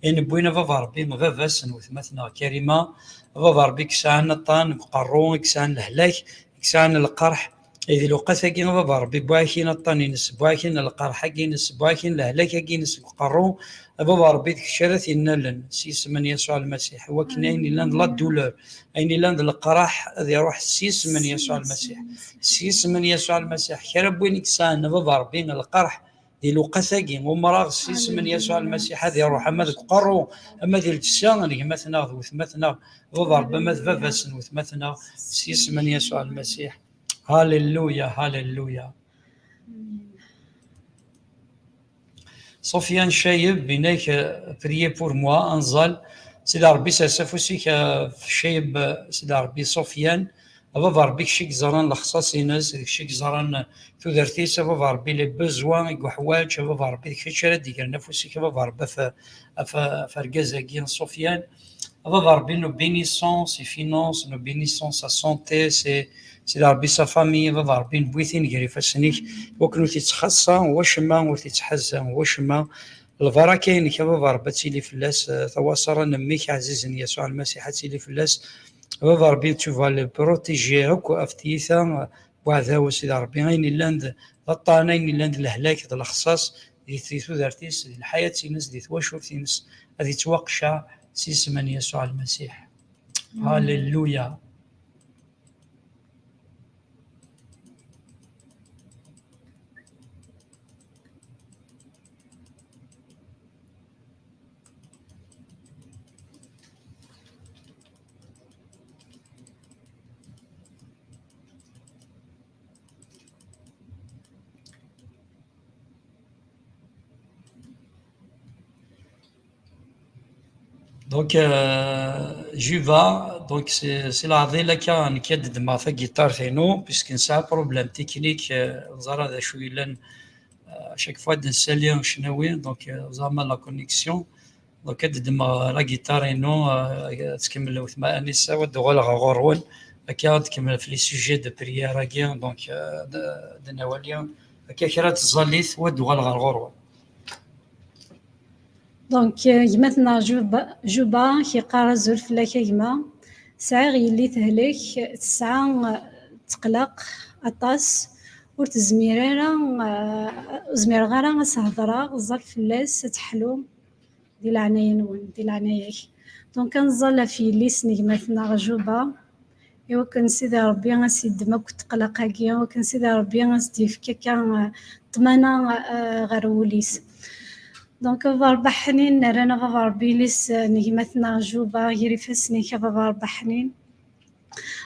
إن بوينا بابا ربي مفافس نوثمثنا كريمة بابا ربي كسان الطان قرون كسان الهلاك كسان القرح إذا لو قاساكين بابا ربي بواكين الطنينس بواكين القرحة كينس بواكين الهلاكة كينس قرو بابا ربي ذيك الشرات ينالن سيس من يسوع المسيح وكنا أين لاند لا دولور أين لاند القرح هذا يروح سيس من يسوع المسيح سيس من يسوع المسيح كرب وينك سان بابا ربي القرح ديلو قاساكين ومراغ سيس من يسوع المسيح هذا يروح أما ذاك قرو أما ذي الجسان اللي مثنا وثمثنا بابا ربي ما ذبابسن وثمثنا سيس من يسوع المسيح. هاليلويا هاليلويا. Sofiane Chayeb بينك prier pour moi انزل سيدي ربي ساسفوسيك شايب سيدي ربي سفيان بابا ربي شيك زران الخصاصينز شيك زران تودرتيس بابا ربي لي بوزوان وحوايج بابا ربي ديك الشيء ديال نفسك بابا ربي فرقازاكين سفيان بابا ربي نو بينيسون سي فينانس نو بينيسون سا سونتي سي ربي سا فامي بابا ربي نبويثين كري فاسنيك وكنو تيتخصى واشما وتيتحزى واشما الفرا كاين بابا ربي تيلي فلاس تواصل نميك عزيز يسوع المسيح تيلي فلاس بابا ربي تشوفها لي بروتيجي هكا افتيثا وعذا سيدي ربي غين لاند الطانين لاند الهلاك ديال الخصاص دي ثودرتيس ديال الحياه تينس دي تواشور تينس هذه توقشع سيس من يسوع المسيح. هاليلويا. Donc Juva, donc c'est la relation qui est de ma guitare chez nous, puisqu'il y a un problème technique, à chaque fois d'installer un chenouille, donc vous avez la connexion, donc de la guitare et nous, comme le thème Anissa ou de Rola Gorwan, comme les sujets de prière donc de Nawalian, qui est Zalit ou de Rola Gorwan. دونك يمثلنا جوبا كيقرا زولف لا كيما ساعه يلي تهلك تسعه تقلق اطاس ور تزميراره زمير غير سهضره زال فلاس تحلو ديال عنايا نون ديال عناياك دونك كنظل في ليس نجمتنا جوبا ايوا كنسيدي ربي غنسيد ما كنت تقلق هكيا وكنسيدي ربي غنسدي فكا طمانه غير وليس دونك بابا حنين رانا بابا ربي ليس نجمتنا جوبا غير فاسني كبابا ربي حنين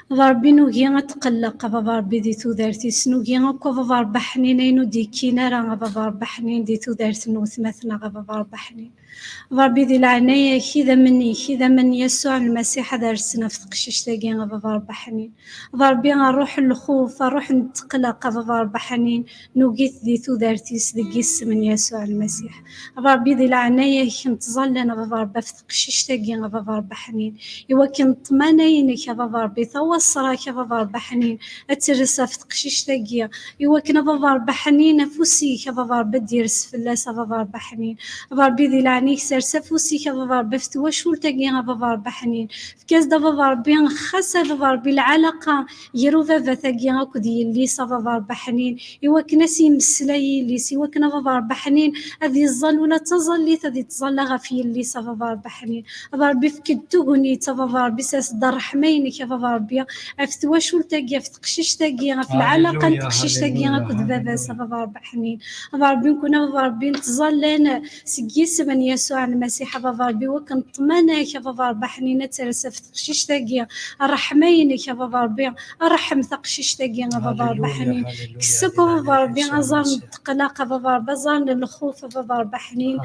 بابا ربي نوغي غتقلق بابا ربي دي تودارتي سنوغي غكو بابا ربي حنين اينو دي كينا راه بابا ربي حنين دي تودارت نوثمثنا بابا ربي حنين بابا ربي دي العناية كذا من يسوع المسيح درسنا في تقشيش تاقي بابا ربي حنين بابا ربي غنروح الخوف غنروح نتقلق بابا ربي حنين نوغيت دي تودارتيس دي قيس من يسوع المسيح بابا ربي دي العناية كنتظل انا بابا ربي في تقشيش تاقي بابا ربي حنين ايوا كنت ماناينك يا بابا ربي توصراك يا بابا ربي حنين اترسا في تقشيش تاقي ايوا كنا بابا ربي حنين نفوسي يا بابا ربي ديرس فلاسه بابا ربي حنين بابا ربي دي العناية سرسا فوسي يا بابا ربي فتوا شول تاقي بابا ربي حنين في كاس دا بابا ربي خاصة بابا ربي العلاقة يرو بابا تاقي هاكو ديال ليسا بابا ربي حنين ايوا كنا سيمسلاي ليس ايوا كنا بابا ربي حنين هذه الظل ولا تظليت هذه تظل غافي ليسا بابا ربي حنين بابا ربي فكدتو غنيت بابا ربي ساس دار رحمينك يا بابا ربي فتوا شول تاقي في تقشيش تاقي في العلاقة تقشيش تاقي هاكو بابا بابا ربي حنين بابا ربي نكون بابا ربي نتظل انا سقيس من يسوع المسيح بابا ربي وكنطمنك يا بابا ربي حنينه ترسى في تقشيش تاقي رحمينك يا بابا ربي رحم تقشيش تاقي بابا ربي حنين كسك بابا ربي غزار نتقلق بابا ربي زار الخوف بابا ربي حنين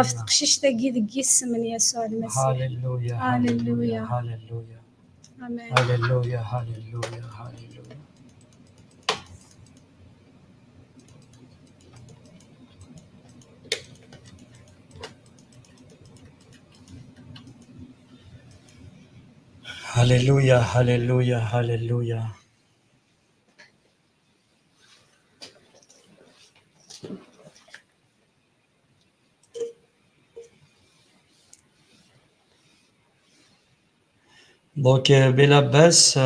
في تقشيش تاقي دقيس من يسوع المسيح. هاليلويا هاليلويا هاليلويا امين هاليلويا هاليلويا هاليلويا. هاليلويا هاليلويا هاليلويا. Donc Bélabès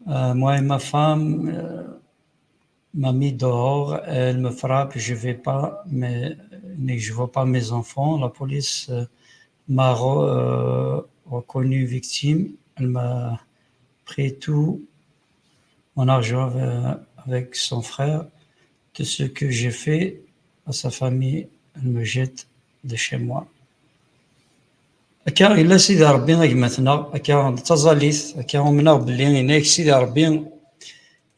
Moi et ma femme m'a mis dehors, elle me frappe, je vais pas, mais je vois pas mes enfants. La police m'a reconnu victime. Elle m'a pris tout mon argent avec son frère. Tout ce que j'ai fait à sa famille, elle me jette de chez moi. هكا إلا سيدي ربي غيماتنا هكا تزاليت هكا ومنا بلي إناك سيدي ربي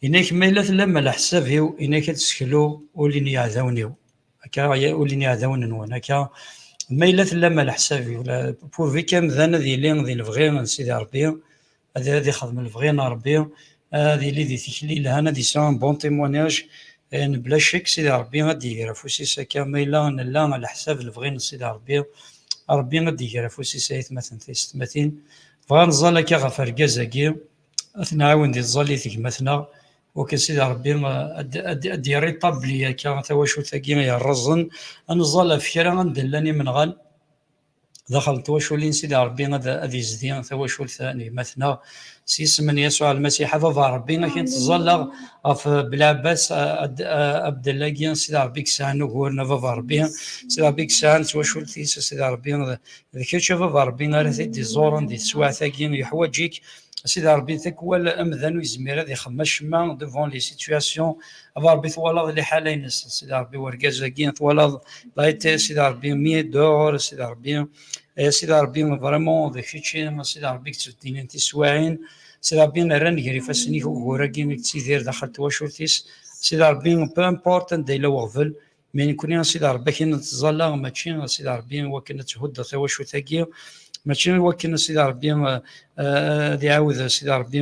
إناك ما إلا تلام على حسابي إناك تسكلو ولين يعذونيو هكا ولين يعذون نون هكا ما إلا تلام على حسابي ولا بورفي كام ذانا ذي لين ذي الفغي سيدي ربي هذه خدم الفغينا ربي هذه اللي ذي تكلي لهنا ذي سان بون تيموناج بلا شك سيدي ربي غادي يقرا فوسيس هكا ما إلا نلا على حساب الفغين سيدي ربي غادي يقرا فوسيس مثلا تيستماتين بغا نظل هكا غا فركازاكي نعاون دي الظالي تيكماتنا وكان سيدي ربي ادي ريطابلي هكا تواشو ثاكي يا الرزن نظل فكرا غندلاني من غال دخلت وشولين سيدي ربي غادي يزدي تواشول ثاني مثلا سيسمن يسوع المسيح بابا ربي كنت تظل في بلعباس عبد الله سيدي ربي كسان وقولنا بابا ربي سيدي ربي كسان تواشول ثيس سيدي ربي ذيك شوف بابا ربي غير دي زورن دي سوا ثاكين يحواجيك سيدي ربي تكوال امذان ويزمير هذا يخمش ما دوفون لي سيتوياسيون بابا ربي ثوالض لي حالين سيدي ربي وركازاكين ثوالض لايتي سيدي ربي 100 دور سيدي ربي سيدي ربي فريمون ذاك الشيء سيدي ربي تسدين انت سواعين سيدي ربي راني كري فاسني وراكي تسيدير داخل تواشورتيس سيدي ربي بو امبورطون دايلا وغفل من كوني سيدي ربي كي نتزلا ماشي سيدي ربي وكنا تهد تواشو ثاكي ماشي وكنا سيدي ربي ذي عاود سيدي ربي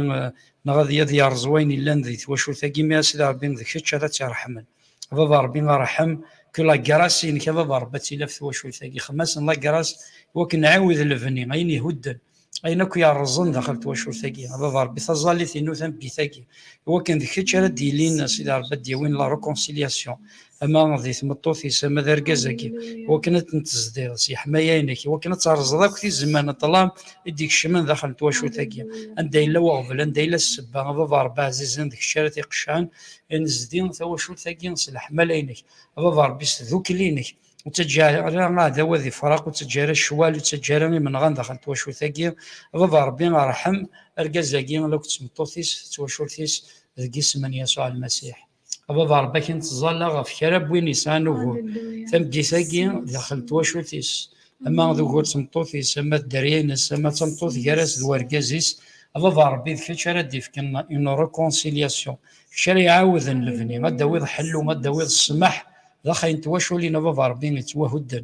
نغادي ديال رزوين الا ذي تواشو ثاكي ما سيدي ربي ذاك الشيء هذا ترحمن بابا ربي رحم كل كراسين كذا بابا تيلف تواشو ثاكي خماس لا كراس وكن عاود الفني غين يهدن اينك يا رزن دخلت واشور ثاقي بابا ربي تظلي ثينو ثم بثاقي وكن ذيك راه ديلين سيدي ربي ديوين لا ريكونسيلياسيون اما ذي ثمطوثي سما ذا ركازاكي وكنت نتزدير سي حمايينك وكنت ترزدك في الزمان طلام يديك الشمن دخلت واشور ثاقي عندي الا وغفل عندي الا السبا بابا ربي عزيزين ذيك الشارع تيقشعان نزدين ثواشور ثاقي سلاح ملاينك بابا ربي ذوك لينك وتجارة هذا وذي فراق وتجارة الشوال وتجارة من غان دخلت واشو ثاقي بابا ربي رحم الكازاكي لو كنت مطوثيس تواشورتيس ذكي سمن يسوع المسيح بابا ربي كنت تظل غف كرب وين يسان وهو ثم كيساكي دخلت واشورتيس اما ذو قلت مطوثيس اما الدريان اما تمطوث جرس ذو اركازيس بابا ربي ذكي شرا ديفكنا اون ريكونسيلياسيون شرا يعاود الفني ما داوي حلو ما داوي السمح ذاخين تواشو لينا بابا ربي يتوهدن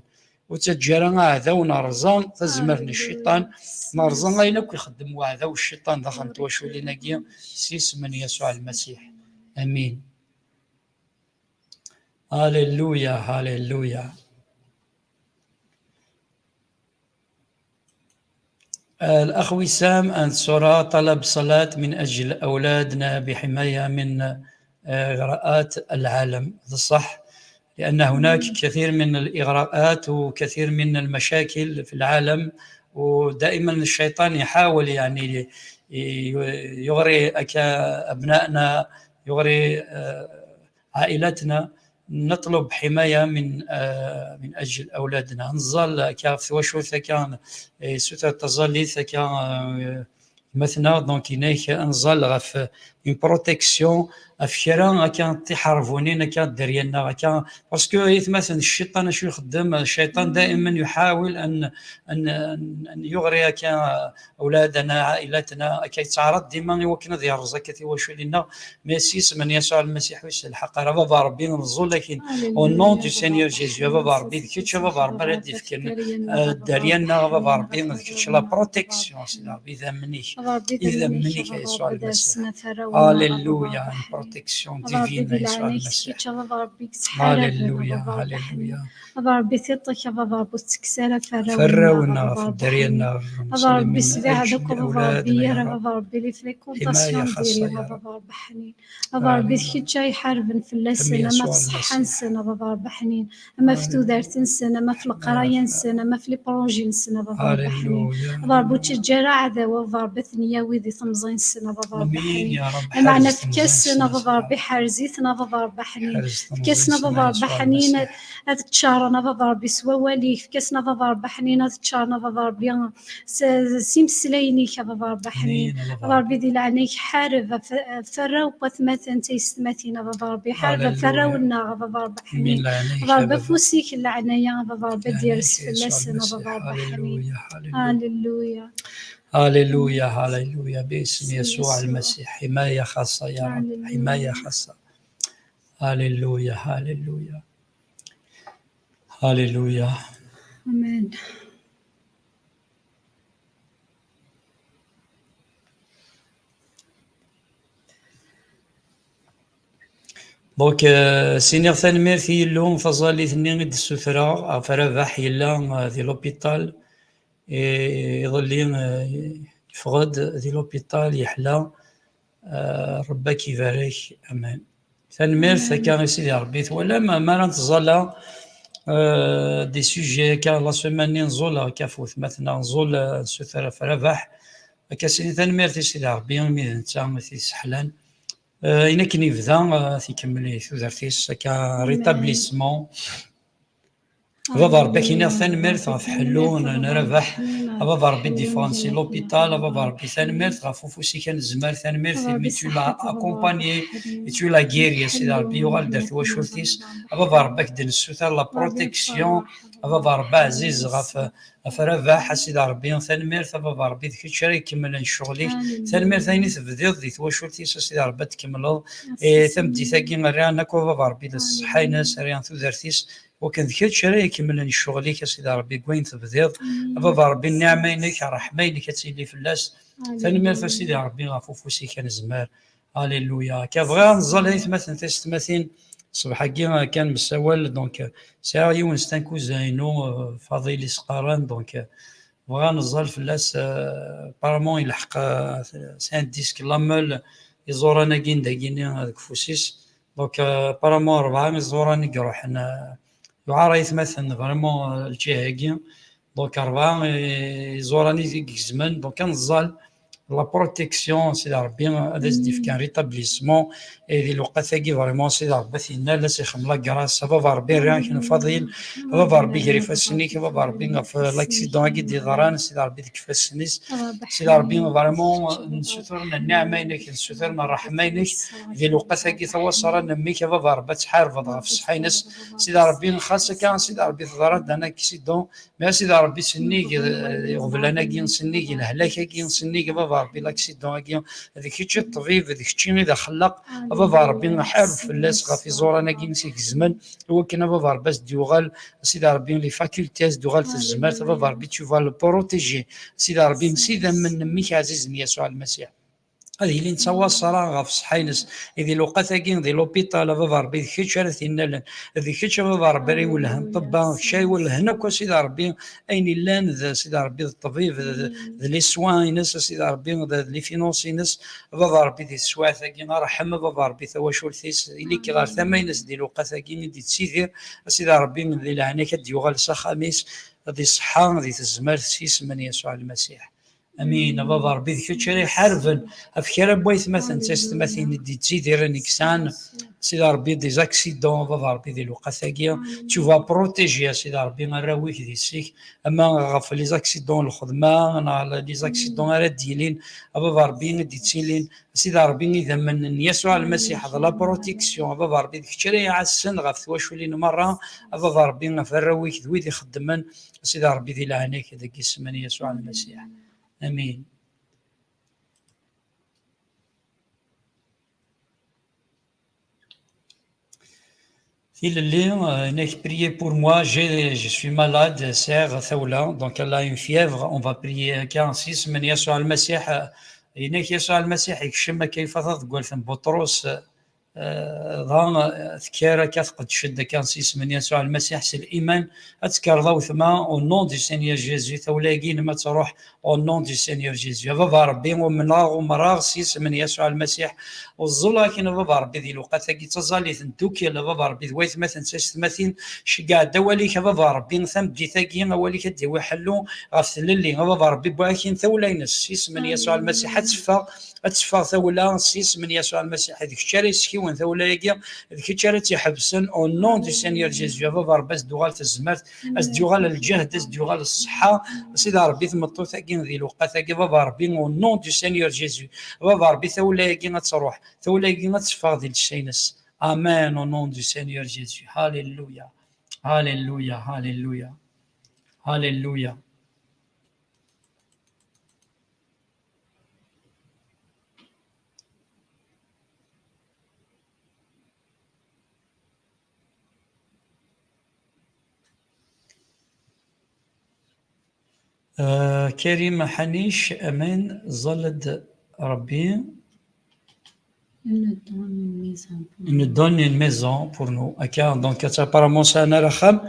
وتجارا هذا ونرزان تزمرني الشيطان نرزان غير يخدم وهذا والشيطان داخل تواشو لينا كيا سيس من يسوع المسيح امين هاليلويا هاليلويا. الأخ وسام أنصرا طلب صلاة من أجل أولادنا بحماية من إغراءات العالم. هذا صح، لأن هناك كثير من الإغراءات وكثير من المشاكل في العالم، ودائما الشيطان يحاول يعني يغري أبنائنا، يغري عائلتنا. نطلب حماية من أجل أولادنا. نظل كاف وشو ثكان سوتا تظلي ثكان مثلا دونك هناك نظل غف une protection أفكارا كان تحاربونينا كان درينا كان باسكو مثلا الشيطان شو يخدم. الشيطان دائما يحاول أن يغري كان أولادنا عائلتنا كي تعرض ديما يوكنا ذي رزق كثي وشو لنا ميسيس من يسوع المسيح ويسلحق بابا ربي نرزو لكن au nom du Seigneur Jésus بابا ربي ذكرت بابا ربي يدفكن درينا بابا ربي ذكرت لا بروتكسيون إذا منيك يسوع المسيح هاليلويا بروتكسيون ديفين ربي يسوع لعنيك المسيح كيتش ربي سحارة هاليلويا هاليلويا ربي ثيطك ربي تكسر فراونا في الدرينا ربي سبيع هذوك أولادنا يا رب ربي لي حماية فريكونطاسيون خاصة ديالي يا رب ربي حنين ربي كيتش يحارب في اللسان ما يسوع في الصحة المسيح. نسنا ربي حنين ما في تودارت نسنا ما في القراية نسنا ما في لي بروجي نسنا ربي حنين ربي تجرى عداوة ربي ثنيا ويدي تمزين نسنا ربي امين حنين يا رب معنا في كاسنا ربي حارزيتنا ربي حنين في كاسنا ربي حنين هذا تشارنا ربي سوا واليك في كاسنا ربي حنين هذا تشارنا ربي سيمسلينيك ربي حنين ربي دي لعنيك حارب فرا وثمثن تيستماتينا ربي حارب فرا والنا ربي حنين ربي فوسيك العناية ربي ديال سفلاسنا ربي حنين هاليلويا هاليلويا هاليلويا باسم يسوع المسيح حماية خاصة يا رب حماية خاصة هاليلويا هاليلويا هاليلويا آمين. دونك سينيغ تنميرت يلو فازالي ثنين د السثرة فربح يلا ذي لوبيتال يظلي يفقد ذي لوبيتال يحلى ربك يبارك امان تنميرت كان سيدي ربي ولا ما نتظلا دي سوجي كان لا سيماني نزولا كافوث مثلا نزول سثرة فربح كاسيني تنميرت سيدي ربي ميدان تا سحلان إنا كي يبدا تيكمل تودرتيس كا ريتابليسمون بابا ربي كينا تنمرت غف حلو نربح بابا ربي ديفرانسي لوبيتال بابا ربي تنمرت غف فوسي كان الزمار تنمرت مي تو لا اكومباني تو لا غير سيدي ربي يغال درت واشورتيس بابا ربك دير السوتر لا بروتيكسيون بابا ربي عزيز غف فربح سيدي ربي تنمرت بابا ربي ذيك الشري كمل شغليك تنمرت ثاني تبديض دي تواشورتيس سيدي ربي تكمل تمدي ثاقي ريان كو بابا ربي الصحه ناس ريان تودرتيس وكان ذكرت شرايك كمل نشغليك سيدي ربي كوين تبديض بابا ربي النعمة إنك رحمينك تسيلي في اللاس ثاني مال سيدي ربي غفوفوسي كان زمار هاليلويا كبغا نزل هيث مثلا تستمثين صباح كان مساول دونك ساعة يون ستانكو زينو فضيلي سقاران دونك بغا نزل في اللاس بارمون يلحق سان ديسك لامل يزورانا كين داكيني هذاك فوسيس دونك بارمون 4 يزوراني يروحنا يعارى يتمثل فريمون الجهه دونك 4 يزوراني ديك الزمان دونك كنزال لا بروتيكسيون سيدي ربي هذا ديف كان ريتابليسمون هذه الوقت ثاقي فريمون سيدي ربي ثينا لا سيخم لا كراس بابا ربي راه كان فضيل بابا ربي كري فاسنيك بابا ربي في لاكسيدون كي دي ضران سيدي ربي ديك فاسنيس سيدي ربي فريمون نسوثرنا النعمه انك نسوثرنا الرحمه انك ذي الوقت ثاقي توصلنا ميك بابا ربي تحارب في الصحينس سيدي ربي خاصه كان سيدي ربي ضرات انا كيسيدون ما سيدي ربي سنيك يغفل انا كي نسنيك الهلاك كي نسنيك بابا ربي لاكسيدون كي هذيك شي الطبيب هذيك شي اذا خلق بابا ربي نحارب في اللاس غافي زورانا كي نسيك الزمن هو كان بابا ربي ديوغال سيدي ربي لي فاكولتيز دوغال في الزمان بابا ربي تو فال بروتيجي سيدي ربي نسيدا من ميك عزيز يسوع المسيح هذه اللي نتصور صراحه في صحينس اذا الوقت كاين ديال لوبيتال بابا ربي كيتشارثينا لنا هذيك كيتش بابا ربي ولا طبا شاي ولا هنا كو سيدي ربي اين لان سيدي ربي الطبيب لي سوان ناس سيدي ربي لي فينونسي ناس بابا ربي دي السوا كاين رحم بابا ربي تواشول ثيس اللي كي غير ثمانينس ديال الوقت كاين دي تسيدير سيدي ربي من اللي لعنه كديوغال خميس هذه الصحه هذه الزمار سيس من يسوع المسيح امين بابا ربي ذيك شري حرفا افكار بويث مثلا تستمثل دي تزيدير نيكسان سيدي ربي دي زاكسيدون بابا ربي دي لوقاساكيا تو فا بروتيجي سيدي ربي نراويك دي سيك اما غاف لي زاكسيدون الخدمه انا لي زاكسيدون راه ديالين بابا ربي دي تسيلين سيدي ربي اذا من يسوع المسيح هذا لا بروتيكسيون بابا ربي ديك شري عسن غاف تواشولين مره بابا ربي نفراويك دويدي خدمان سيدي ربي دي لعنيك داك اسم يسوع المسيح Amen. Priez pour moi, je suis malade, sœur Thaoula, donc elle a une fièvre, on va prier 46, من يسوع المسيح إنك يسوع المسيح يكشم كيف تقول بطرس ضان ذكر كتقد شد كان سيس من يسوع المسيح سي الإيمان أتكر ضو ثما أو نون دي سينيور جيزو تولاقين ما تروح أو نون دي سينيور جيزو بابا ربي ومناغ ومراغ سيس من يسوع المسيح والظل كاين بابا ربي ذي الوقت كي تزالي ثنتوكي بابا ربي ذويث مثلا ثمثين شقا دواليك بابا ربي ثم دي ثاقي وليك دي وحلو غفل اللي بابا ربي باكين ثولين سيس من يسوع المسيح أتفاق ثولا سيس من يسوع المسيح هذيك الشارع سكيون ثولا يجي هذيك الشارع تحبسن أو نون دي سينيور جيزو بابا بس دوغال تزمرت أس دوغال الجهد أس دوغال الصحة سيدي ربي ثمطو ثاقين ذي الوقت ثاقي بابا ربي أو نون دي سينيور جيزو بابا ربي ثولا يجي تروح ثولا يجي تفاق ذي الشينس آمين أو نون دي سينيور جيزو هاليلويا هاليلويا هاليلويا هاليلويا. كريم حنيش أمان زلد ربي nous donne une maison pour nous. Donc apparemment ça أنا رخم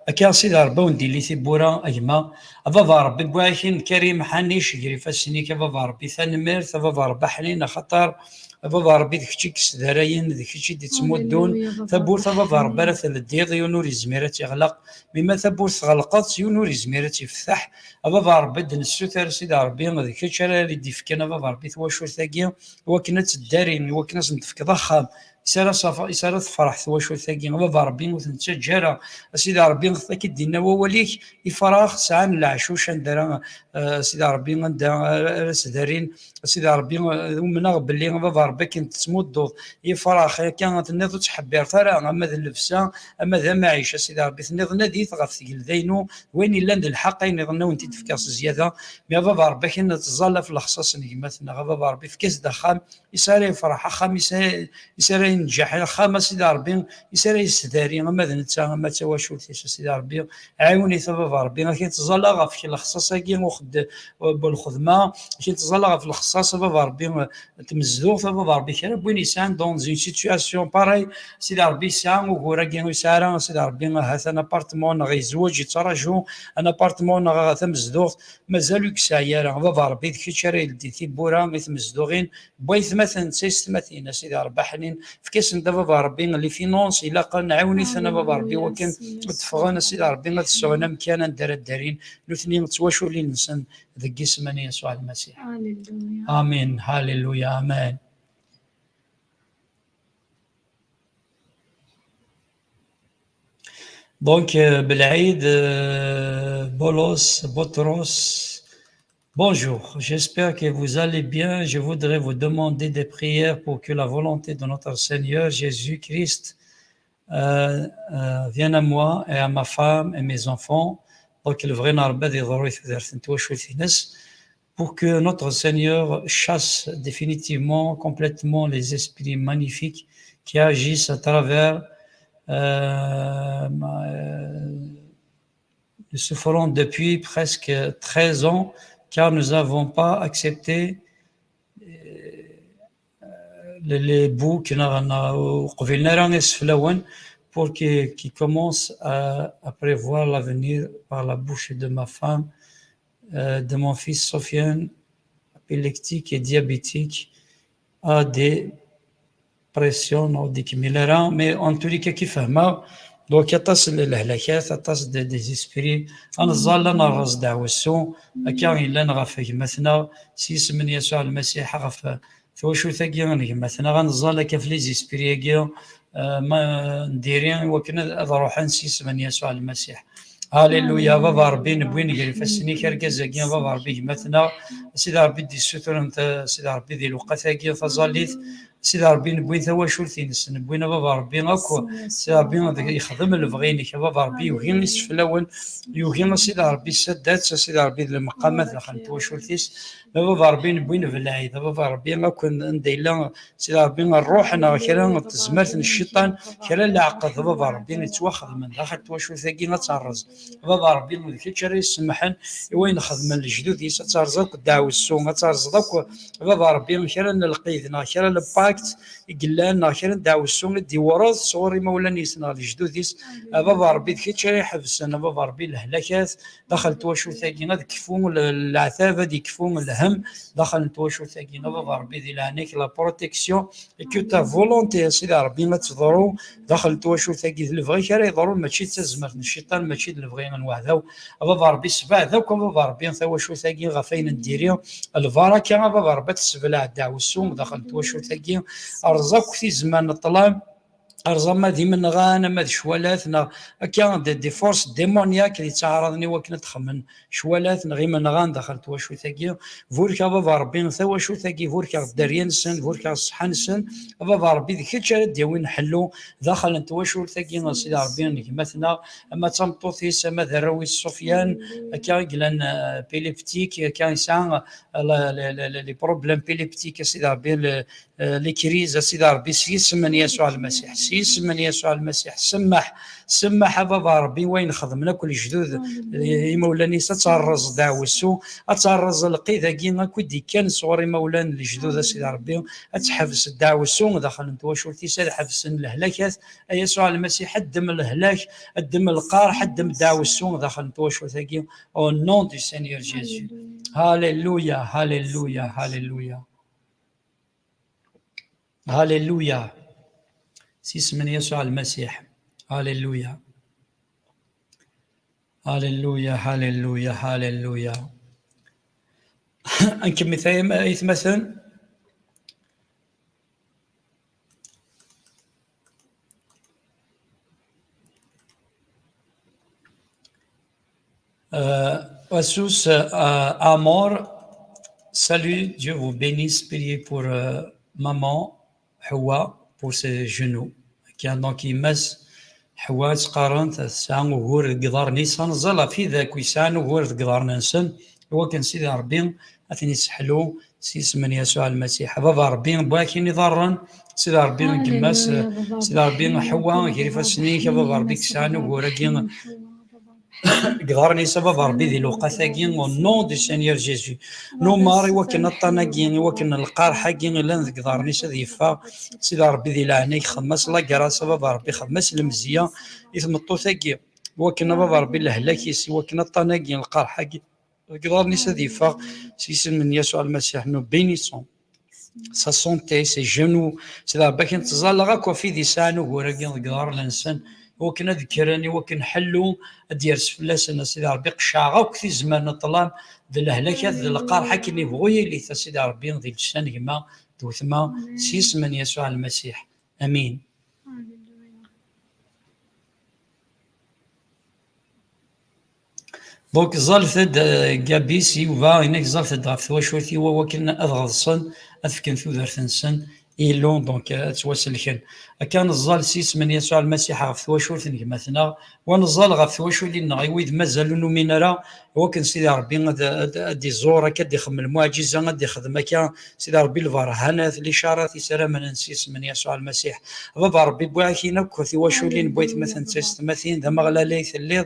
أكان سيدي ربي وندير لي بورا أجمع بابا ربي بواحين كريم حنيش يجري فاسني كبابا ربي ثنمير بابا ربي حنين خطر بابا ربي ذيك الشيء كسدراين ذيك الشيء دي تمدون ثبور بابا ربي راه الديض يونور يزميرات يغلق مما ثبور تغلقات يونور يزميرات يفتح بابا ربي دن السوتر سيدي ربي ذيك الشيء اللي ديفكنا بابا ربي ثواشور ثاقي وكنت الدارين وكنت نتفك ضخم إسارة فرح ثواشور ثاقي بابا ربي وثنتجارة سيدي ربي ثاكي دينا ووليك يفراغ ساعة العشوش عندنا سيدي ربي عندنا راس دارين سيدي ربي ومنا باللي بابا ربي كنت تمدو يفراغ كانت النظر تحبير ترى أما ذا اللبسة أما ذا معيشة سيدي ربي النظر نادي ثغف ثقيل ذينو وين إلا ند الحق ينظرنا وانت تفكاس زيادة يا بابا ربي كنا تظل في الخصاص نجمتنا بابا ربي في كاس دخام يساري يفرح خام يساري ينجح خام سيدي ربي يساري يستداري أما ذا نتا أما تواشو ثيس سيدي ربي عاوني بابا ربي كي تظل في الخصاص كي وخد بالخدمة كي تظل في الخصاص بابا ربي تمزدو بابا ربي كان بوين يسان دون زين سيتواسيون باراي سيدي ربي سان وكورا كي يسارا سيدي ربي هذا ابارتمون غيزوج يتراجو ان ابارتمون تمزدو مازالو كساير بابا ربي كي شاري دي بورا مزدوغين بغيت مثلا سيستماتين سيدي ربي حنين في كاس بابا ربي اللي فينونس الا قال نعاوني ثنا بابا ربي وكان تفغانا سيدي ربي تسعونا مكانا ندار الدارين الاثنين تواشو لي نسن ذك اسمني يسوع المسيح آمين هاليلويا آمين. Donc بالعيد Botros, bonjour, j'espère que vous allez bien. Je voudrais vous demander des prières pour que la volonté de notre Seigneur Jésus-Christ vienne à moi et à ma femme et mes enfants. Donc le vrai pour que notre Seigneur chasse définitivement, complètement les esprits magnifiques qui agissent à travers nous souffrons depuis presque 13 ans car nous n'avons pas accepté les bouts pour qu'ils commencent à prévoir l'avenir par la bouche de ma femme, de mon fils Sofiane, épileptique et diabétique, a des pressions ou des kimilera, mais en tous les cas qui fahma donc يتصل للهلاكات يتصل des esprits أنا ظل أنا الرص دعوسو كان إلا نغفى مثلا سيس من يسوع المسيح غفى ثوشو ثقي مثلا غنظل كفليز اسبري ما نديرين وكنا روحان سيس من يسوع المسيح هاليلويا بابا ربي نبوين يقري فاسني كركز كي بابا ربي مثلا سيدي ربي دي الستر انت سيدي ربي دي الوقت كي فظليت سيدي ربي نبوي ثواشولتينس نبوينا بابا ربي اكو سيدي ربي يخدم البغينك بابا ربي يوهين يسفلاون يوهين سيدي ربي السدات سيدي ربي المقامات داخل تواشولتيس بابا ربي نبوين في العيد بابا ربي اكو نديلا سيدي ربي نروحنا كرا تزمرت الشيطان كرا اللي عقد بابا ربي نتواخذ من داخل تواشولتاكي نتعرز بابا ربي مذكي يسمحن وين خدم الجدود يتعرزك داو السوق تعرزك بابا ربي كرا نلقيدنا كرا الباكت قلنا كرا داو السوق دي ورث صوري مولاني سنا الجدوديس بابا ربي كي حبسنا بابا ربي الهلاكات دخل تواشولتاكي كيفون العذاب دي كيفون الهم دخل تواشولتاكي بابا ربي دي لعنيك لا بروتيكسيون كو تا فولونتي سيدي ربي ما تضرو دخل تواشولتاكي البغي كرا يضرو ماشي تزمر الشيطان ماشي البغي نوعدو بابا ربي سبع ذوك بابا ربي تواشولتاكي غفين نديريو الفركه بابا ربي تسبلع داو السوق دخل تواشولتاكي ارزاق في زمان الظلام ارزما دي من غانا ما شوالاتنا كان دي فورس ديمونياك اللي تعرضني وكنا تخمن شوالاتنا غير من غان دخلت واشو ثقي فوركا بابا ربي ثوا شو ثقي فوركا داريان سن فوركا صحان سن بابا ربي ذيك دي وين حلو دخل انت واشو ثقي سيدي ربي مثلا اما تمطوثي سما ذروي السفيان كان قلنا بيليبتيك كان يسعى لي بروبليم بيليبتيك سيدي ربي لي كريز سيدي ربي سيسمن يسوع المسيح سيسمن يسوع المسيح سمح بابا ربي وين خدمنا كل جدود مولاني تتعرض داو السو اتعرض لقيدا كينا كودي كان صوري مولان الجدود سيدي ربي اتحبس داو السو داخل انت واش ولتي سال حبس الهلاكات يسوع المسيح قدم الهلاك قدم القار قدم داو السو داخل انت واش ولتي او نون دو سينيور جيسو هاليلويا هاليلويا هاليلويا هاليلويا سيسمن يسوع المسيح هاليلويا هاليلويا هاليلويا هاليلويا انكم مثلا Osus Amor, salut, Dieu vous bénisse, priez pour maman Hawa pour ses genoux. كان دونك يمس حواس قارنت سان وهور قدار نيسان زلا في ذاك ويسان وهور قدار ننسن هو كان سيدي ربي اثني سحلو سيس من يسوع المسيح بابا ربي باكي نضرن سيدي ربي نكماس سيدي ربي حوا كيف سنيك بابا ربي كسان وهور كين قدرني سبب ربي ذي لوقاثاكين ونون دي سينيور جيسو نو ماري وكن الطناكين وكن القار حاكين لان قدرني سذيفا سيدي ربي ذي لعنيك خمس لا قرا سبب ربي خمس المزيه يثمطو ثاكي وكن بابا ربي الهلاكيس وكن الطناكين القار حاكي قدرني سذيفا سيسن من يسوع المسيح نو بينيسون sa santé, ses genoux, c'est là باكي نتزال غاكو في ديسانو هو راكين قدار الانسان وكنا ذكراني وكن حلو ديرس فلاسنا سيدي ربي قشاغا وكثي زمان الظلام ذي الهلاكات ذي القارحه كي بغويا اللي سيدي ربي ذي لسان كما دوثما سيس من يسوع المسيح امين. دونك زالفد كابيسي وفا هناك زالفد غاف واشوتي وكنا اضغصن اذكن في ذرثنسن إيلون دونك تواسلكن كان الزال سيس من يسوع المسيح غف واشوت مثلا ونزال غف واشوت لنا غيويد مازالوا نومينرا وكان سيدي ربي دي زورا كدي خم المعجزه غادي يخدم كان سيدي ربي الفرهانات الاشارات يسرى من نسيس من يسوع المسيح بابا ربي بواكينا كوثي واشولين بويت مثلا تستمثين ذا مغلا ليث الليل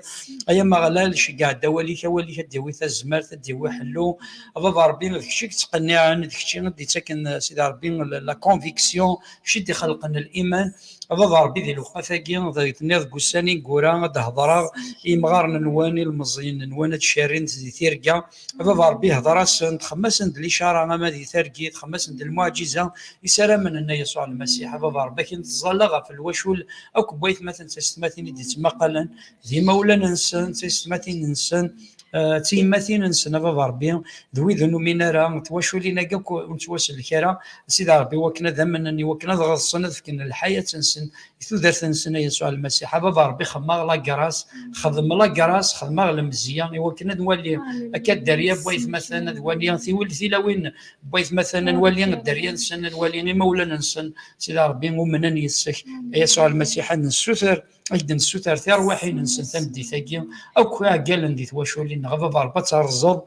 اي مغلا شي قاعد دوالي كوالي كديوي الزمار تديوي حلو بابا ربي داكشي كتقنع داكشي غادي تسكن سيدي ربي لا كونفيكسيون شي خلقنا الايمان بابا ربي ذي الوقافاكي تنيض قساني قورا تهضرا يمغارن نواني المزين نوانا تشارين ذي ثيركا بابا ربي هضرا سند خمسند الاشاره ما ذي ثركي خمسند المعجزه يسرى من ان يسوع المسيح بابا ربي كنت تزلغ في الوشول او كبويت مثلا تستماتين دي تمقلا ذي مولانا نسن تستماتين نسن تيماتين نسنا بابا ربي ذوي ذنو منارا تواشو لينا كاك ونتواصل الكرا سيدي ربي وكنا ذمنني وكنا غصنا فكنا الحياه نسن ثودرت نسنا يسوع المسيح بابا ربي خما لا كراس خدم لا كراس خدم المزيان وكنا نولي هكا الدريا بغيت مثلا نولي في ولدي لوين بغيت مثلا نولي الدريا نسن نولي مولانا نسن سيدي ربي ومنن يسك يسوع المسيح نسوثر ايضا السوتر تاع رواحي ننسى تمدي ثاقي او كوا قال ندي تواشو لي نغفا باربا ترزض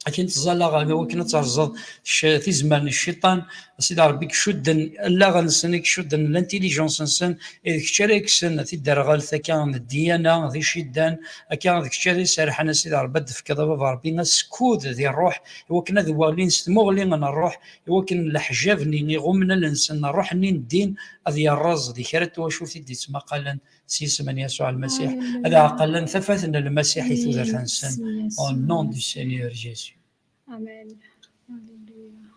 لكن تزال غا وكنا ترزض في زمان الشيطان سيدي ربي كشدن لا غنسنك شدن الانتيليجونس نسن كشاريك سن تيدار غالثا كان الديانه ذي شدان كان ذاك الشاري سارحنا سيدي ربي دفك بابا ربي نسكود ذي الروح وكنا ذوالين ستموغلين انا الروح وكن الحجاب ني غمنا الانسان الروح ني الدين هذه الرز ذي كرت وشوف دي تسمى قال سيسمن يسوع المسيح هذا قال ثفتنا المسيح ثوذر ثانسن au nom du Seigneur Jésus. Amen. Alléluia.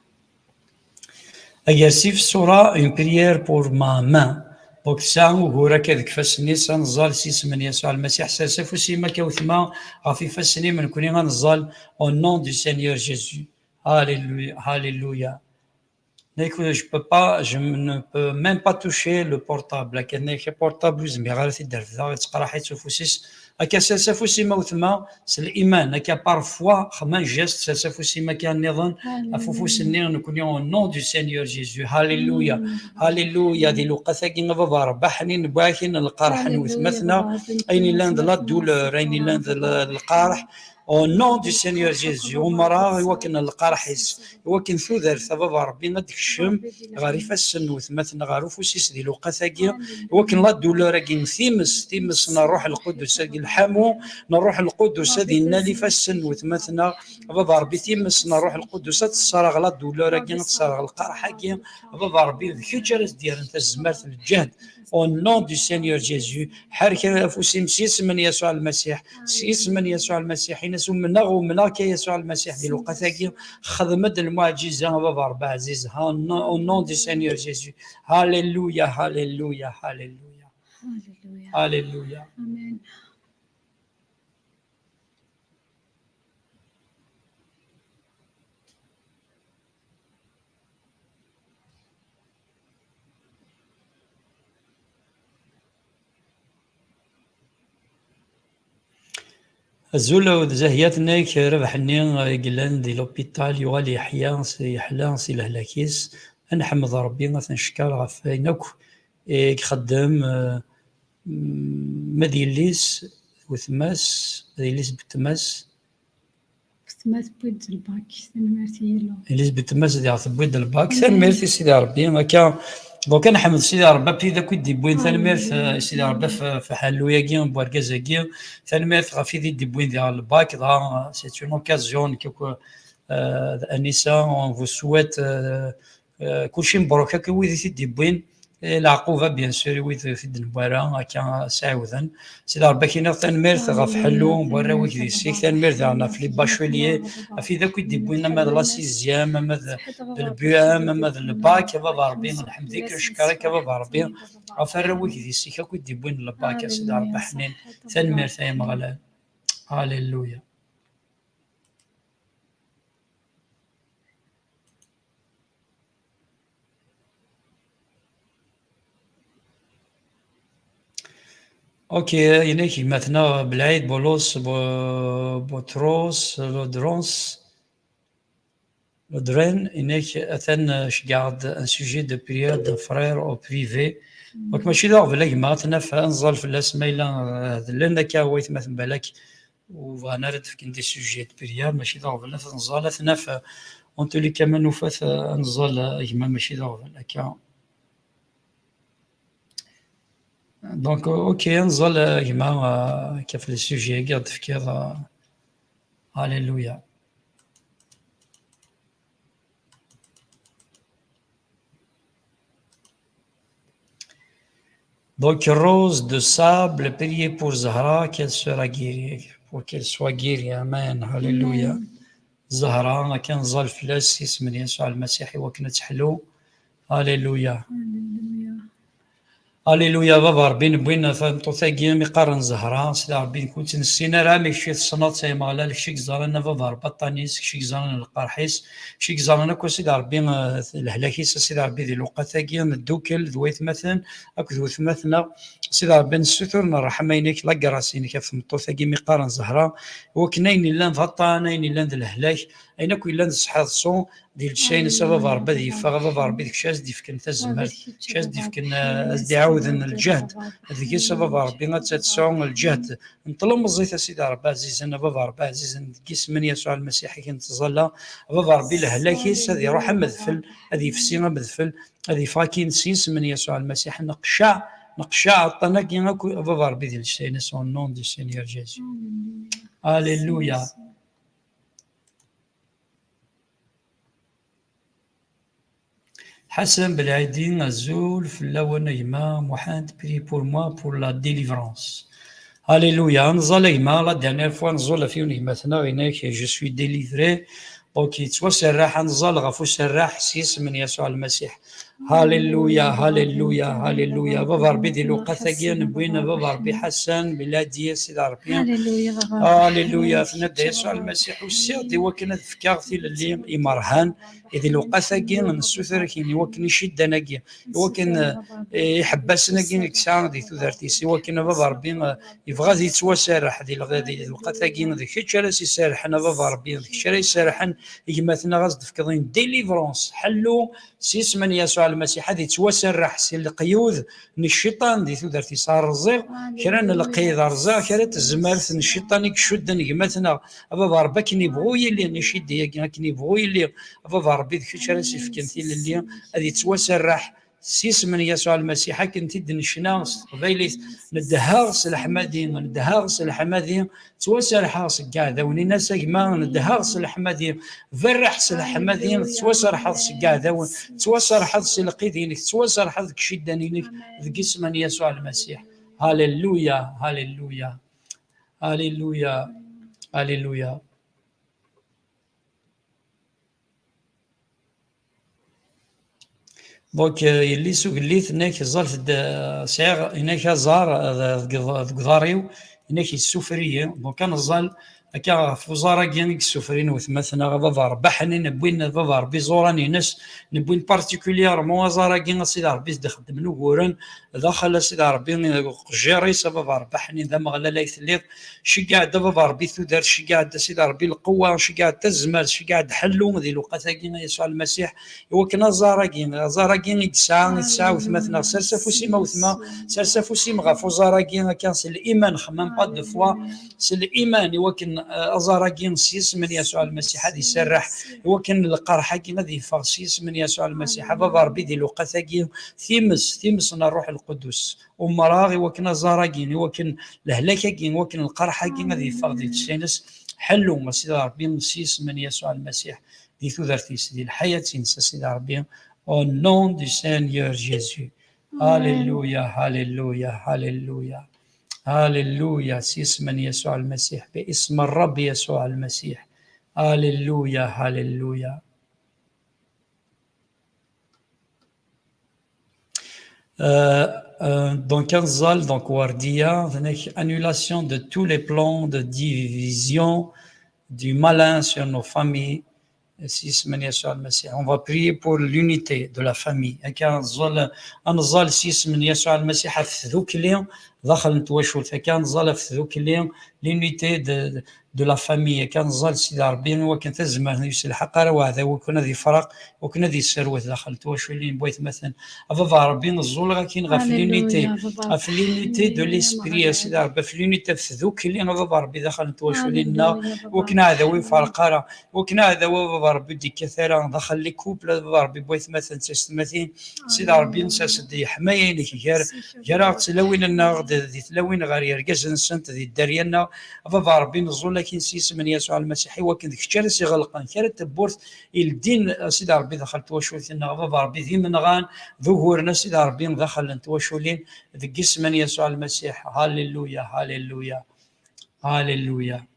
Agasif sura une prière pour ma main. Donc ça وهورا كذا كفسني سنزال سيسمن يسوع المسيح ساسف سيما كوثما غافي فسني من كوني غنزال au nom du Seigneur Jésus. Alléluia. Alléluia. Je ne peux même pas toucher le portable. Le portable, je me c'est l'Iman. Parfois, un geste, au nom du Seigneur Jésus. Alléluia. Alléluia. Au nom du Seigneur Jésus, ومرا يوكن القرحيس يوكن ثوذر ثباب ربي ندكشم غارفة السنوث مثلا غاروفوسيس دي لوقاثاكي يوكن لا دولاركين ثيمس نروح القدس الحمو نروح القدس دي نالفة السنوث مثلا بابا ربي ثيمس نروح القدس تصرغ لا دولاركين تصرغ القرحاكي بابا ربي ذكيتشارس ديال انت الزمارت الجهد au nom du Seigneur Jésus حركة أفوسيم سيسمن يسوع المسيح سيسمن يسوع المسيح ينسو منا ومنا يسوع المسيح دي لوقتاكي خدمت المعجزة بابا ربي عزيز au nom du Seigneur Jésus. Alléluia, Alléluia, Alléluia. Alléluia. Alléluia. Amen. الزولة زهياتنا ربحني قلان دي لوبيتال يوالي يحيا يحلا سي لهلاكيس نحمد ربي نشكر غفاينك يخدم مديليس وثماس مديليس بتماس بويد الباك سنمرتي له إليس بتماس دي عثبويد الباك سنمرتي سيدي ربي ما كان دونك نحمد سيدي ربي في ذاك دي بوين ثانميرث سيدي ربي في حلويا كيان بواركازا كيان ثانميرث غافي دي بوين ديال الباك دا سي اون اوكازيون كيكو انيسا اون فو سويت كلشي مبروك هكا ويدي دي بوين العقوبه بيان سور ويد في الدنبارا هكا سعودا سيدي ربي كاين ثانميرث غاف حلو بورا ويك دي سيك ثانميرث عندنا في لي باشوليي في ذاك دي بوين ما لا سيزيام ما البيام ما الباك بابا ربي الحمد لله شكرك بابا ربي غفر ويك دي سيك هكا دي بوين الباك سيدي ربي حنين ثانميرث يا مغلا. هاليلويا. اوكي يناك مثلا بالعيد بولوس بوتروس لودرونس لودرين يناك اثن شقعد ان سوجي دو بريير دو فرير او بريفي دونك ماشي داغ بلاك ما تنفع نزل في الاسمايلا لنا كاويت مثلا بالك وانا رد في كندي سوجي دو بريير ماشي داغ بلا نزل تنفع اونت لي كمان وفات نزل يما ماشي داغ بلا. Donc, ok, نزل كما كيف السوجي قاعد تفكير. Alléluia. Donc, Rose de Sable, priez pour Zahra qu'elle sera guérie, pour qu'elle soit guérie. Amen. Alléluia. زهرة كان ظل فلاس اسم يسوع المسيح وكانت حلو. Alléluia. هاليلويا بابا ربي نبوينا فنطوثاكي مقارن زهرة سيدي ربي كنت نسينا راه ميكشي الصناط سي مغلا لكشي كزارنا بابا ربطانيس كشي كزارنا القرحيس كشي كزارنا كو سيدي ربي الهلاكيس سيدي ربي ذي الوقتاكي ندوكل ذويت مثلا اكو ذويت مثلا سيدي ربي نستر نرحم عينيك لاكراسينك في مطوثاكي مقارن زهرة وكناين الا نفطانين الا الهلاك اين كو الا نصحى الصون ديال الشاين سبب ربي ذي بابا ربي ديك شاز دي فكن تزمر شاز دي فكن ازدي عاوذن الجهد هذيك سبب ربي غتسعون الجهد نطلب الزيت سيدي ربي عزيز انا بابا ربي عزيز كيس من يسوع المسيح كي نتظلى بابا ربي الهلاكيس هذه روح مذفل هذه فسينا مذفل هذه فاكين سيس من يسوع المسيح نقشع عطانا كي بابا ربي ديال الشاين سون نون دي سينيور جيسو هاليلويا. Hassan Belaïdine Azul, Flawanayma, Mohamed, prie pour moi pour la délivrance. Alléluia. Nzalaïma, la dernière fois, Nzola Fionimatna, je suis délivré. Donc, tu vois, c'est Rahan Zal, Rafou Serrah, 6 من يسوع المسيح. هاليلويا هاليلويا هاليلويا بابا ربي دي لوقاثاكيا نبوينا بابا ربي حسن بلادي سيدي ربي هاليلويا في ندى يسوع المسيح والسير دي وكنا تفكارتي للي إمرهان إذا لوقاثاكيا نسوثر كيني وكن يشد ناكيا وكن يحبسنا كيني كسان دي ثوثرتيسي وكنا بابا ربي يبغى ذي توسارح دي لوقاثاكيا ذي كيتشارس يسارحنا بابا ربي ذي كيتشارس يسارحن يجمعنا غاز فكرين ديليفرونس حلو سيس من يسوع المسيح هذه توسرح سي القيود من الشيطان دي تودرتي صار رزيق كران القيد رزاق كرات الزمارث الشيطان يشد نجمتنا بابا ربي كني بغوي اللي نشد يا كني بغوي اللي بابا ربي ذيك شراسي فكنتي اللي هذه توسرح سيس من يسوع المسيح كنتي دنشنا قبيلي ندهاغس الحمادين ندهاغس الحمادين توسر حاص قاعده وناس ما ندهاغس الحمادين فرحس الحمادين توسر حاص قاعده توسر حاص القيدينك توسر حاص كشدانينك ذكيس من يسوع المسيح. هاليلويا هاليلويا هاليلويا هاليلويا. دونك يلي سوق الليث هناك زال سعر هناك زار ذقضاريو هناك السفريه دونك كان الزال هكا في وزاره كاين السفرين وثمثنا بابا ربحني نبوين بابا ربي زوراني ناس نبوين بارتيكوليرمون وزاره كاين سيدي ربي خدم نورن داخل سيدي ربي جيري بابا ربحني ذا مغلا لا يثليط شي قاعد بابا ربي ثدار شي قاعد سيدي ربي القوه شي قاعد تزمر شي قاعد حلو ذي الوقت كاين يسوع المسيح وكنا زاره كاين يتسعى وثمثنا سرسفوسيما وثما سرسفوسيما غا فوزاره كان سي الايمان خمم با دو فوا سي الايمان وكن أزارقين سيس من يسوع المسيح هذه سرح وكن القرحة كنا ذي فارسيس من يسوع المسيح بابا ربي ذي لقاثاكين ثيمس الروح القدس ومراغي وكنا زارقين وكن الهلاكين وكن القرحة كنا ذي فاردي تسينس حلو مسيد ربي سيس من يسوع المسيح ذي ثوثرتيس ذي الحياة تنسى سيد ربي au nom du Seigneur Jésus. Alléluia, alléluia, alléluia. هاليلويا سيس من يسوع المسيح باسم الرب يسوع المسيح. هاليلويا هاليلويا. Donc Anzal, donc Wardia, annulation de tous les plans de division du malin sur nos familles. On va prier pour l'unité de la famille. Anzal سيس من يسوع المسيح في ذوك اليوم دخل نتوشل فكان ظل في ذوك اليوم لونيتي دو لا فامي كان ظل سيدي ربي وكان تزمر يسل حقره وهذا وكنا ذي فرق وكنا ذي سروت دخل توشل لين بويت مثلا افا ربي الزول غاكين غا في لونيتي دو ليسبري سيدي ربي في لونيتي في ذوك اليوم افا ربي دخل نتوشل لنا وكنا هذا وين فرقاره وكنا هذا افا ربي دي كثيره دخل لي كوبل افا ربي بويت مثلا تستمثين سيدي ربي نسى دي حمايه لك جرا تلوين النار ذي تلوين غير يرجز نسنت ذي الدرينا افا ربي نزول لكن سيس من يسوع المسيح وكن ذيك الشارس يغلقان كانت تبورث الدين سيدي ربي دخل توشولنا افا ربي ذي من غان ظهورنا سيدي ربي دخل توشولين ذيك اسم من يسوع المسيح. هاليلويا هاليلويا هاليلويا.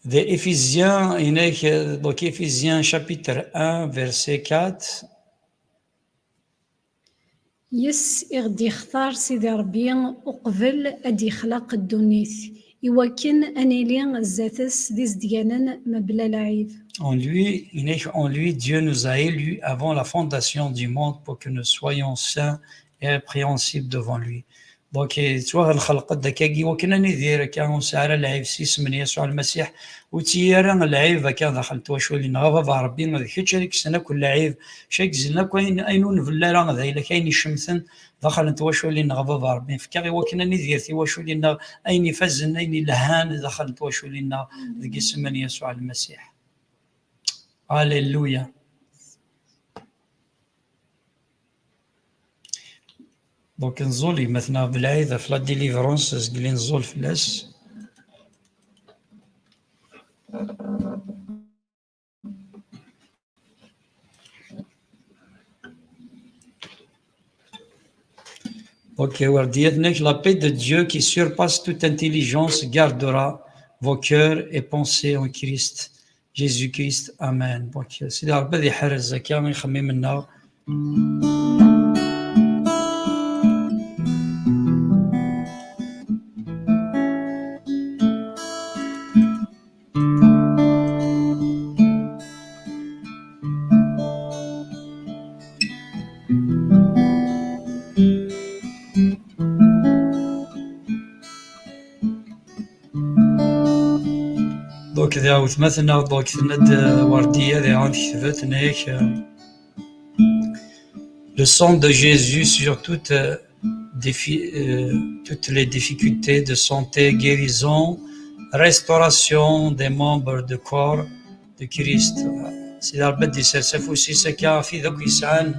The Éphésiens, donc Éphésiens chapitre 1 verset 4 يس إغدي اختار سيدي ربي وقبل أدي خلق الدنيث يوكن أني لين الزاتس ديز ديانا مبلا لعيب. En lui, Dieu nous a élus avant la fondation du monde pour que nous soyons saints et répréhensibles devant lui. Donc, tu vois, الخلق دكاكي وكنا ندير كان سعر العيب سيس من يسوع المسيح وتيارا العيب كان دخل توشوا لنا غفا ربي ما ذكرتش لك سنة كل عيب شيك زلنا كاين اينون في الليل ذا الا كاين الشمسن دخل توشوا لنا غفا ربي فكاغي وكنا ندير توشوا لنا اين فزن اين لهان دخل توشوا لنا ذيك من يسوع المسيح. Alléluia. Donc نزولي مثلا بالعيد في لا ديليفرونس قلي نزول فلاس. Ok, la paix de Dieu qui surpasse toute intelligence gardera vos cœurs et pensées en Christ. Jésus-Christ, Amen. Donc, c'est la paix de Harz, qui a mis maintenant. Donc, مثلا donc سند وردية ذي عند كتبت هيك le sang de Jésus sur toutes les difficultés de santé, guérison, restauration des membres du corps de Christ. C'est la bête de Selsef aussi, c'est qu'il في ذوك يسعان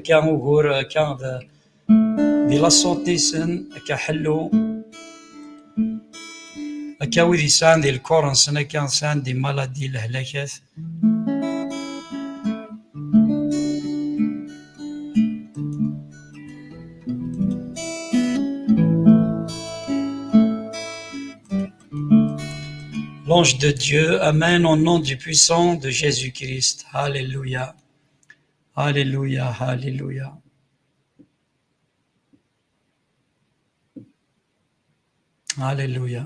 كان وغور كان دي لا سونتي سن كحلو أكاوي دي سان دي الكورن سنة كان سان دي مالادي الهلاكات. L'ange de Dieu, Amen, au nom du puissant de Jésus-Christ. Alléluia. Alléluia, Alléluia. Alléluia.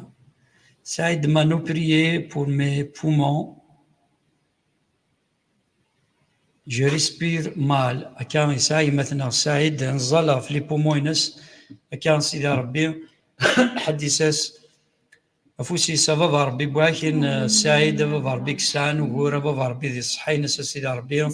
Saïd m'a nous prié pour mes poumons. Je respire mal. أكان ساي مثلا سعيد نزلا في لي بوموينس أكان سيدي ربي حديثاس أفوسي سبب ربي بواكن سعيد بابا ربي كسان وغورا بابا ربي ذي صحين سيدي ربي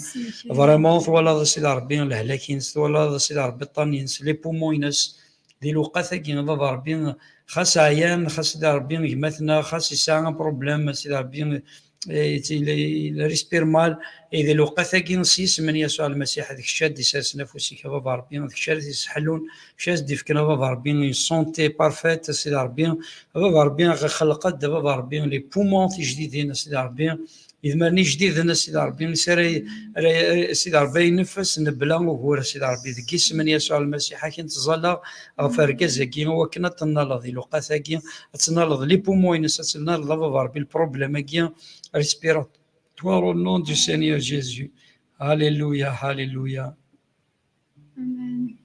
فريمون ولا سيدي ربي الهلاكين ولا سيدي ربي الطنينس لي بوموينس دي لوقاثا كين بابا ربي خاص عيان خاص سيدي ربي مثلا خاص يسان بروبليم سيدي ربي ريسبير مال إذا لوقاثا كين سيس من يسوع المسيح هذيك الشاد يساس نفسي كبابا ربي هذيك الشاد يسحلون شاز ديفكنا بابا ربي سونتي بارفيت سيدي ربي بابا ربي خلقت بابا ربي لي بومون جديدين سيدي ربي إذا ماني جديد أنا سيدي ربي سيري سيدي ربي ينفس نبلا وهو سيدي ربي ذكيس من يسوع المسيح كي تزلا فركز كي هو كنا تنالض لوقاثا كي تنالض لي بومون تنالض بابا ربي البروبليم كي respiratoire au nom du Seigneur Jésus. Alléluia, Alléluia. Amen.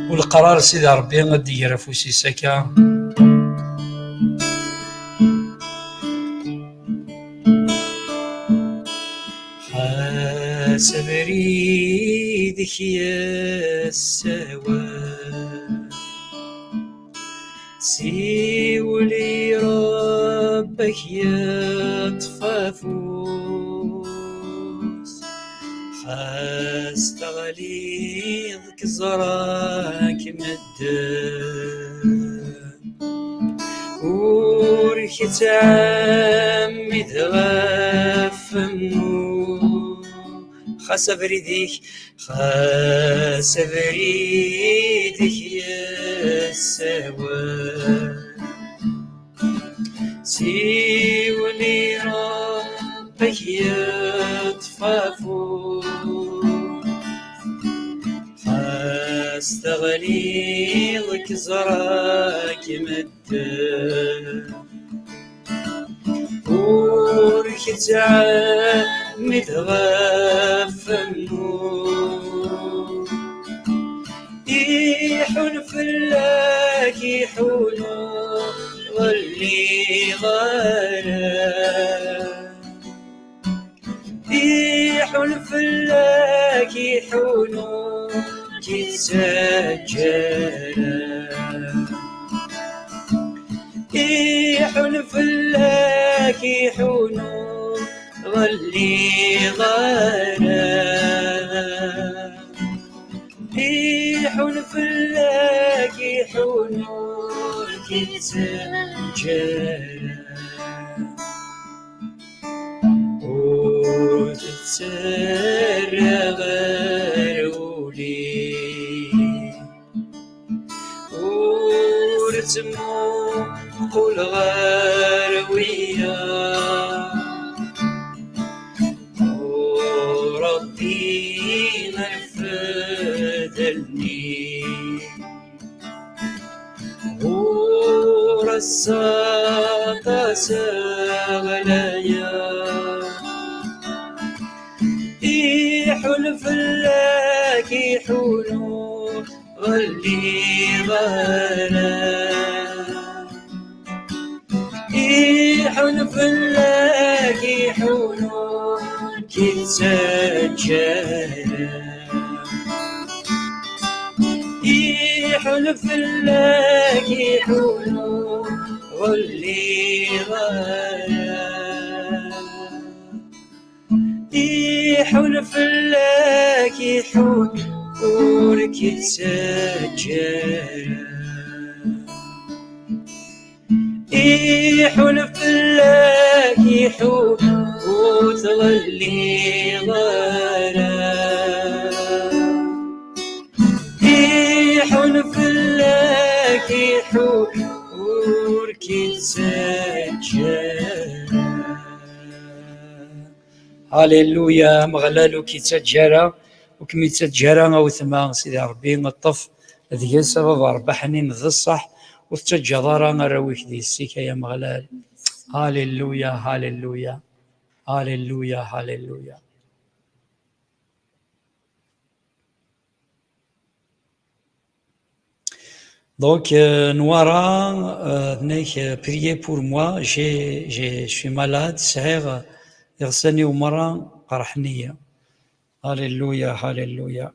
والقرار سيدي ربي غادي يرفو سيساكا حاسب ريدك يا السوا سيولي ربك يا طفافوس استغليظك زراك مدن ورك تعمد غفمو خاصة بريدك يا السوا سيولي ربك يطفافو فاستغني لك زراك مدد وركت عمد غفنو يحون فلاك يحونو واللي غالا يحون فلاك يحونو تتسجلا يحون فلاك يحونو واللي غالا يحون فلاك يحونو تتسجلا وتتسرى غرولي ورتمو قول غروية وربي نرفدلني ورصاق سغلايا يحول فلاك يحولو غلي غلا يحول فلاك يحولو كي تسجل يحول فلاك يحولو غلي غلا يحول فلاك يحول ورك يتسجل يحول فلاك يحول وتغلي غلا يحول فلاك يحول ورك يتسجل هاليلويا مغلالو كي تجارة وكمي تجارة أو ثما سيدي ربي الطف ذي سبب ربحني من ذي الصح وتجدارا رويك ذي السيكا يا مغلال هاليلويا هاليلويا هاليلويا هاليلويا Donc, Noira, priez pour moi, je suis malade, sœur, يغسلني ومرة قرحنية. هاليلويا هاليلويا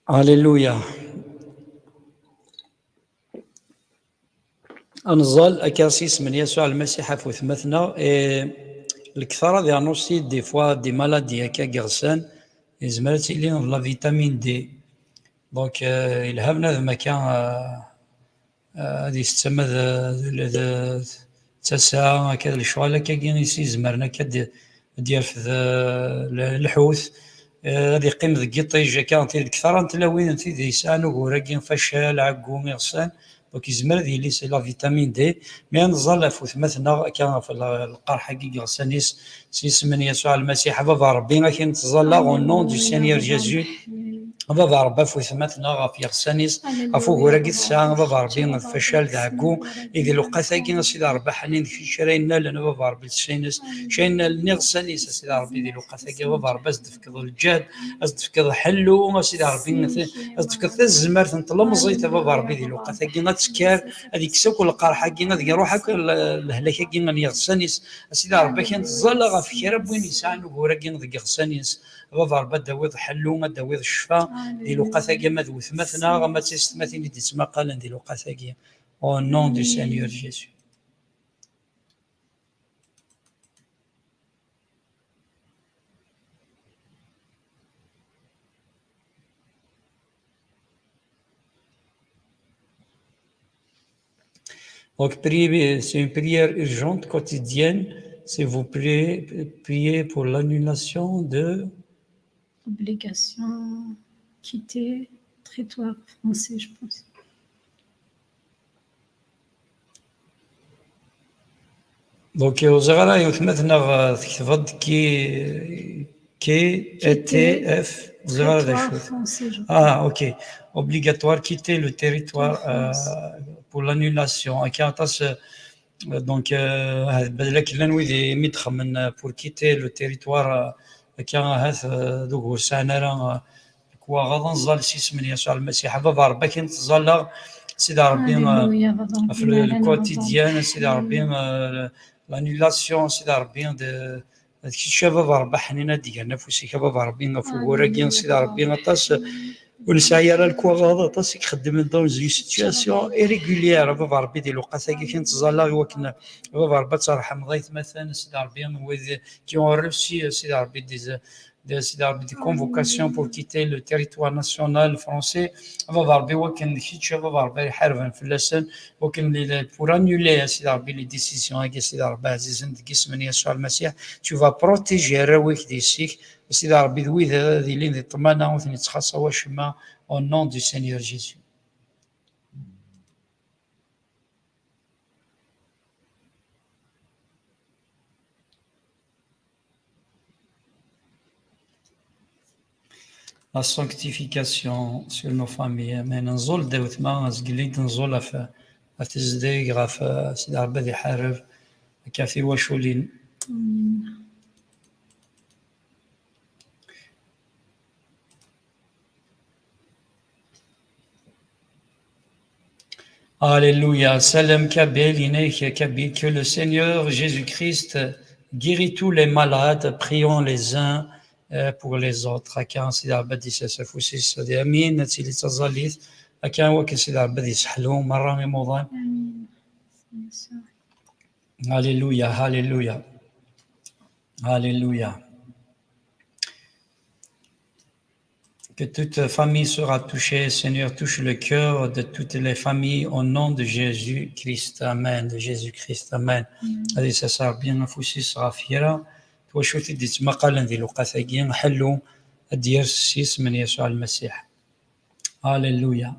هاليلويا. أنزل أكاسيس من يسوع المسيح في ثمثنا الكثرة ديالنوستي دي فوا دي مالادي هكا كغسان يزمرت لين لا فيتامين دي دونك يلهمنا ذا مكان هذه تسمى تسعة هكذا الشغل هكا كينيسي زمرنا كدير في الحوث هذه قيم ذي قطيج كانت الكثرة نتلاوين انت ذي سانو وراكين فشال عقوم يغسان دونك يزمر ذي لي سي لا فيتامين دي مي نظل فوت مثلا كان في القرحة كي غسانيس سيس من يسوع المسيح بابا ربي غاكي نتظل او نون دو سينيور جيزو بابا ربي فوت مثلا غاف يغسانيس افوق وراكي الساعة بابا ربي فشال ذا عقوم إذا لو قاثاكي سيدي ربي حنين في شراينا لنا بابا ربي تسينس شاينا نغسانيس سيدي ربي ذي لو قاثاكي بابا ربي أزدفكض الجاد أزدفكض حلو ما سيدي ربي أزدفكض الزمار تنطلمزيت بابا ربي ذي لو قاثاكي تسكار هذيك سوق القرحة كي غادي روحك الهلاكة كي غنيغسانيس سيدي ربي كانت الزلغة في كي ربي نيسان وراكي غادي غسانيس بابا ربي داويض حلو ما داويض الشفاء ذي لو قاثاكي ما ذو ثمثنا ما تستمثين دي تسمى قال ذي لو قاثاكي au nom du Seigneur Jésus. Donc, c'est une prière urgente quotidienne. Si vous priez pour l'annulation de obligation quitter le territoire français, je pense. دونك وزغرا يثمثنا تكتبض كي تي اف زغرا ذا شوت اوكي obligatoire quitter le territoire pour l'annulation كيعطاس دونك بدلك لان ويدي ميدخل من pour quitter le territoire كان هاث دوك وسانا راه كوا غاضن زال سيسمن يسوع المسيح بابا ربي كنت زال سيدي ربي في الكوتيديان سيدي ربي l'annulation سيدي ربي هادشي شباب ربي حنينه ديالنا فوسيك بابا ربي فوراكين سيدي ربي غطاس ونسعي راه الكوا غاضا طاس يخدم دون زي سيتواسيون ايريغوليير بابا ربي ديال الوقت هكا كنت زالا وكنا بابا ربي ترحم ضيت مثلا سيدي ربي كي اون روسي سيدي ربي des convocations pour quitter le territoire national français وكان شي بابا يحاربن في اللسان وكان pour annuler سيدي ربي les décisions سيدي ربي عزيز عندك اسم يسوع المسيح tu vas protéger راويك ديسيك سيدي ربي ذوي ذي لين الطمانه وثني تخاصه وشما au nom du Seigneur Jésus. La sanctification sur nos familles. Amen. نزول داوت ما زقليت نزول في تزديق غاف سيدي ربي ذي حارب كافي وشولين. Alléluia. Salam Kabel, Inek Kabel, que le Seigneur Jésus-Christ guérit tous les malades. Prions les uns pour les autres. Akan Sidi Abadi Sassafousi Sadi Amin, Natili Tazalit, Akan Wakin Sidi Abadi Sahlou, Marami Moudan. Alléluia, Alléluia. Alléluia. Que toute famille sera touchée, Seigneur, touche le cœur de toutes les familles au nom de Jésus-Christ. Amen. De Jésus-Christ. Amen. هذه سصار bien نفوسي صغا فيرا توشوتي دي تمقالن ذي لقاثاكين حلو الديار السيس من يسوع المسيح. هاليلويا.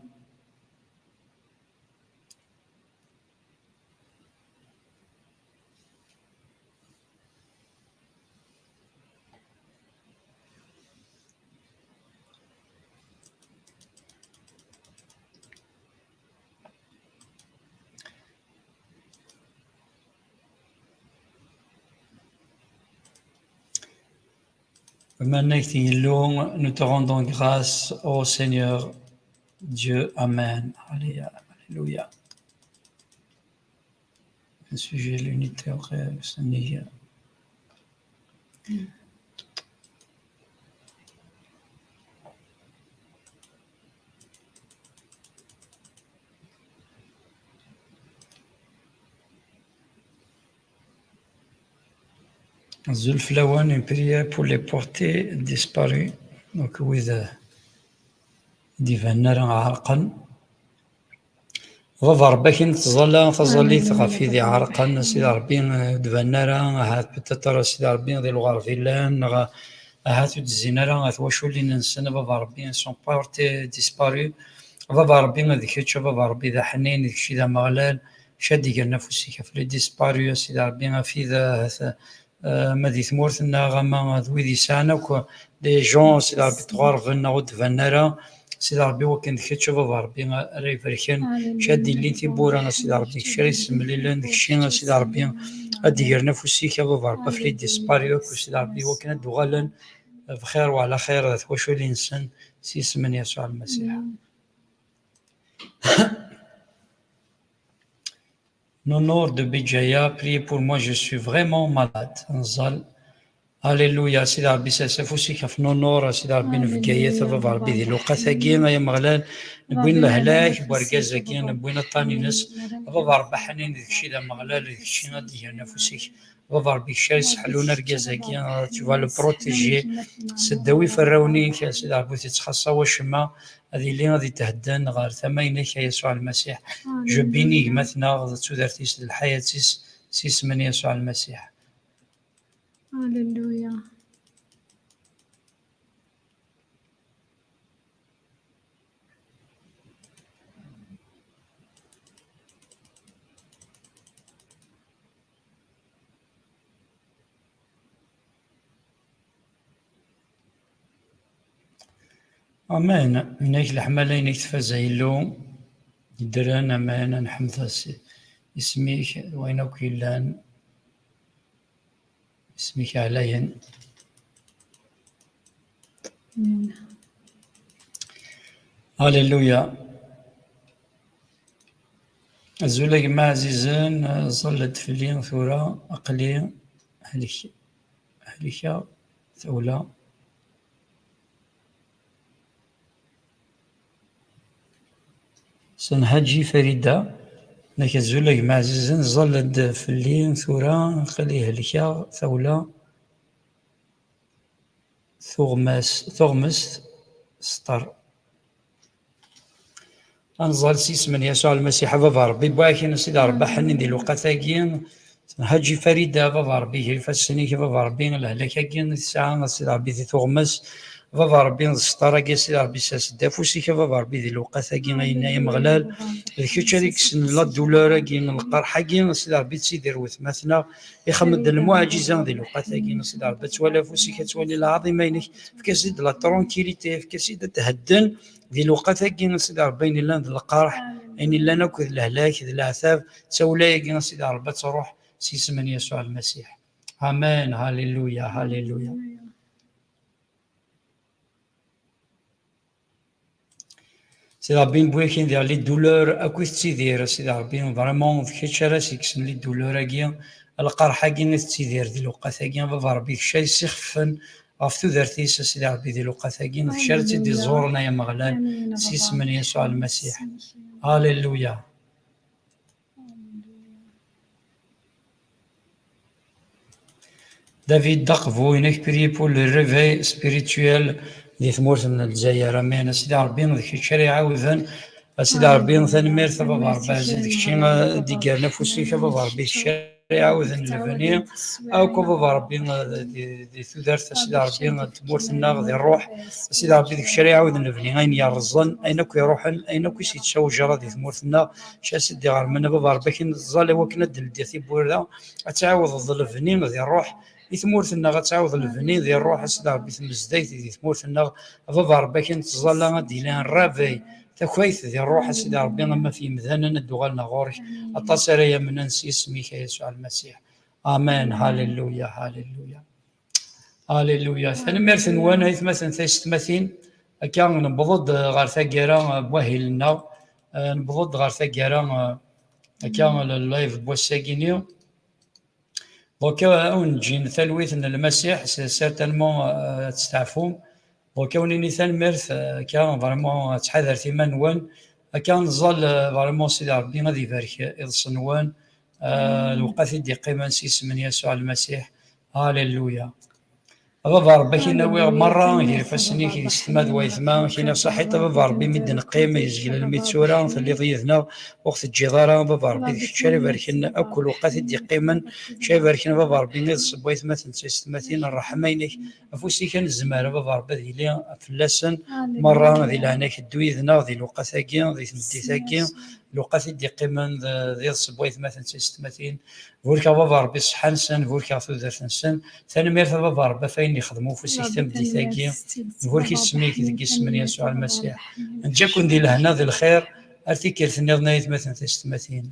Nous te rendons grâce, ô Seigneur Dieu. Amen. Alléluia. Un sujet, l'unité au rêve, Seigneur. Zulflawan, une prière pour les portées disparues. Donc, oui, ديفانا عرقا ظفر باكين تظلي تغفي ذي عرقا سيدي ربي دفانا هات بتترى سيدي ربي ذي الغرفيلان هات الزينة هات واشو اللي ننسنا بابا ربي سون بورتي ديسبارو بابا ربي ذيك شي بابا ربي ذا حنين ذيك شي ذا مغلال شادي قال نفسي كفري ديسبارو سيدي ربي في ذا ما ذي ثمورتنا غما ذوي ذي سانا وكو لي جون سيدي ربي تغرفنا ودفانا سيدي ربي وكان ذيك شي بابا ربي راي فريكان شادي اللي تيبورا سيدي ربي شري سمليلان ديك الشيء سيدي ربي ادير نفسي بابا ربي في لي ديسباريو سيدي ربي وكان دوغالا بخير وعلى خير واش الانسان سي اسم يسوع المسيح. Nonor de Bijaya, priez pour moi, je suis vraiment malade. Alléluia, سيدي ربي سافوسي كف نونور سيدي ربي نفقايا ثباب ربي ذي لوقا ثاقينا يا مغلال نبوين لهلاك بورقازاكي نبوين الطاني ناس بابا ربي حنين ذيك الشيء ذا مغلال ذيك الشيء غادي نفوسيك بابا ربي الشاي سحلونا رقازاكي tu vas le protéger سداوي فراوني سيدي ربي تتخصى وشما هذه اللي غادي تهدان غير ثمينك يسوع المسيح جو بيني مثنا تودرتيس الحياة سيس من يسوع المسيح. Alléluia. أمان منك الحمالين يتفازيلو يدران أمان نحمد اسميك وينك إلان اسمك عليا. هاليلويا. الزولاق ما عزيزان ظلت في اللين ثورة أقلية هلكة ثولة سنهاجي فريدة لكن الزولاق ما عزيزان ظلت في اللين ثورة أقلية هلكة ثولة ثغمس سطر. أنزل سيس من يسوع المسيح بابا ربي بواكي سيدي ربي حني ديال الوقتاكين هاجي فريدة بابا ربي هي فاسنيك بابا ربي الهلاكاكين الساعة سيدي ربي ذي تغمس بابا ربي السطراكي سيدي ربي ساس دافوسيك بابا ربي ذي الوقتاكين أين مغلال الكيتش هذيك سن لا دولوراكين القرحاكين سيدي ربي تسيدير وثمثنا يخمد المعجزة ذي الوقتاكين سيدي ربي توالى فوسيك توالي العظيمينك فكاسيد لا ترونكيليتي فكاسيد تهدن ذي الوقتاكين سيدي ربي إلا ذي القرح إن إلا ناكل الهلاك ذي العذاب تسولاكين سيدي ربي تروح سيس من يسوع المسيح. آمين. هاليلويا هاليلويا. سيدي ربي نبغيك ندير لي دولور أكو تيدير سيدي ربي فريمون كيتش راسك سن لي دولور كي القرحة كي تيدير ديال الوقت كي بابا ربي شي سيخفن غاف تودرتيس سيدي ربي ديال الوقت كي شرتي دي زورنا يا مغلان سيس من يسوع المسيح. هاليلويا. دافيد دقفو هناك بري بول لو ريفي سبيريتويل دي ثمورت من الجزائر. امين. سيدي ربي داك الشيء يعاودن سيدي ربي ثنمير بابا ربي داك الشيء ديال نفسي بابا ربي الشيء يعاودن لبني او بابا ربي دي ثدرت سيدي ربي تمورت النار ديال الروح سيدي ربي داك الشيء يعاودن لبني اين يرزن اينك يروحن اينك يتشوجر دي ثمورت النار شا سيدي غير من بابا ربي كي نزال وكنا دل ديال بوردا تعاود الظل ديال الروح يثمورثنا غتعاود الفني ديال الروح سيدي ربي تمزدايت يثمورثنا بابا ربي كي نتظلا ديال الرافي تكويت ديال الروح سيدي ربي لما في مذانا ندوغالنا غورك التصرية من ننسي اسمك يسوع المسيح. امين. هاليلويا هاليلويا هاليلويا. ثاني ميرث وانا مثلا ثمثين كان نبض غير ثقيرة بوهيلنا نبض غير ثقيرة كان اللايف بوساكينيو دوكا نجي ثلويث ان المسيح سيرتالمون تستعفون دوكا وني ثالميرث كان فريمون تحذر ثمان وان كان ظل فريمون سيدي ربي غادي يبارك الصنوان الوقت دي قيمه سيس من يسوع المسيح. هاليلويا. بابا ربي كي ناوي مره غير فاسني كي يستمد ويثما كاين صحيت بابا ربي مدن قيمه يسجل الميتسوره في اللي ضيفنا وقت الجداره بابا ربي شاري باركنا اكل وقت دي قيما شاري باركنا بابا ربي نصب ويثما تنسيستماتين الرحمينك افوسي كان الزماره بابا ربي لي فلاسن مره ذي لهناك الدويذنا ذي الوقت ثاكي ذي ثمتي ثاكي الوقت دي قيما ذي صبويث مثلا تنسيستماتين فوركا بابا ربي صحانسن فوركا ثودرتنسن ثاني ميرث بابا ربي فين يخدموا في سيستم دي ثاكي فوركي سميك ذي اسم يسوع المسيح نجاكم دي لهنا ذي الخير ارتكل ثني ظنيت مثلا تستماتين.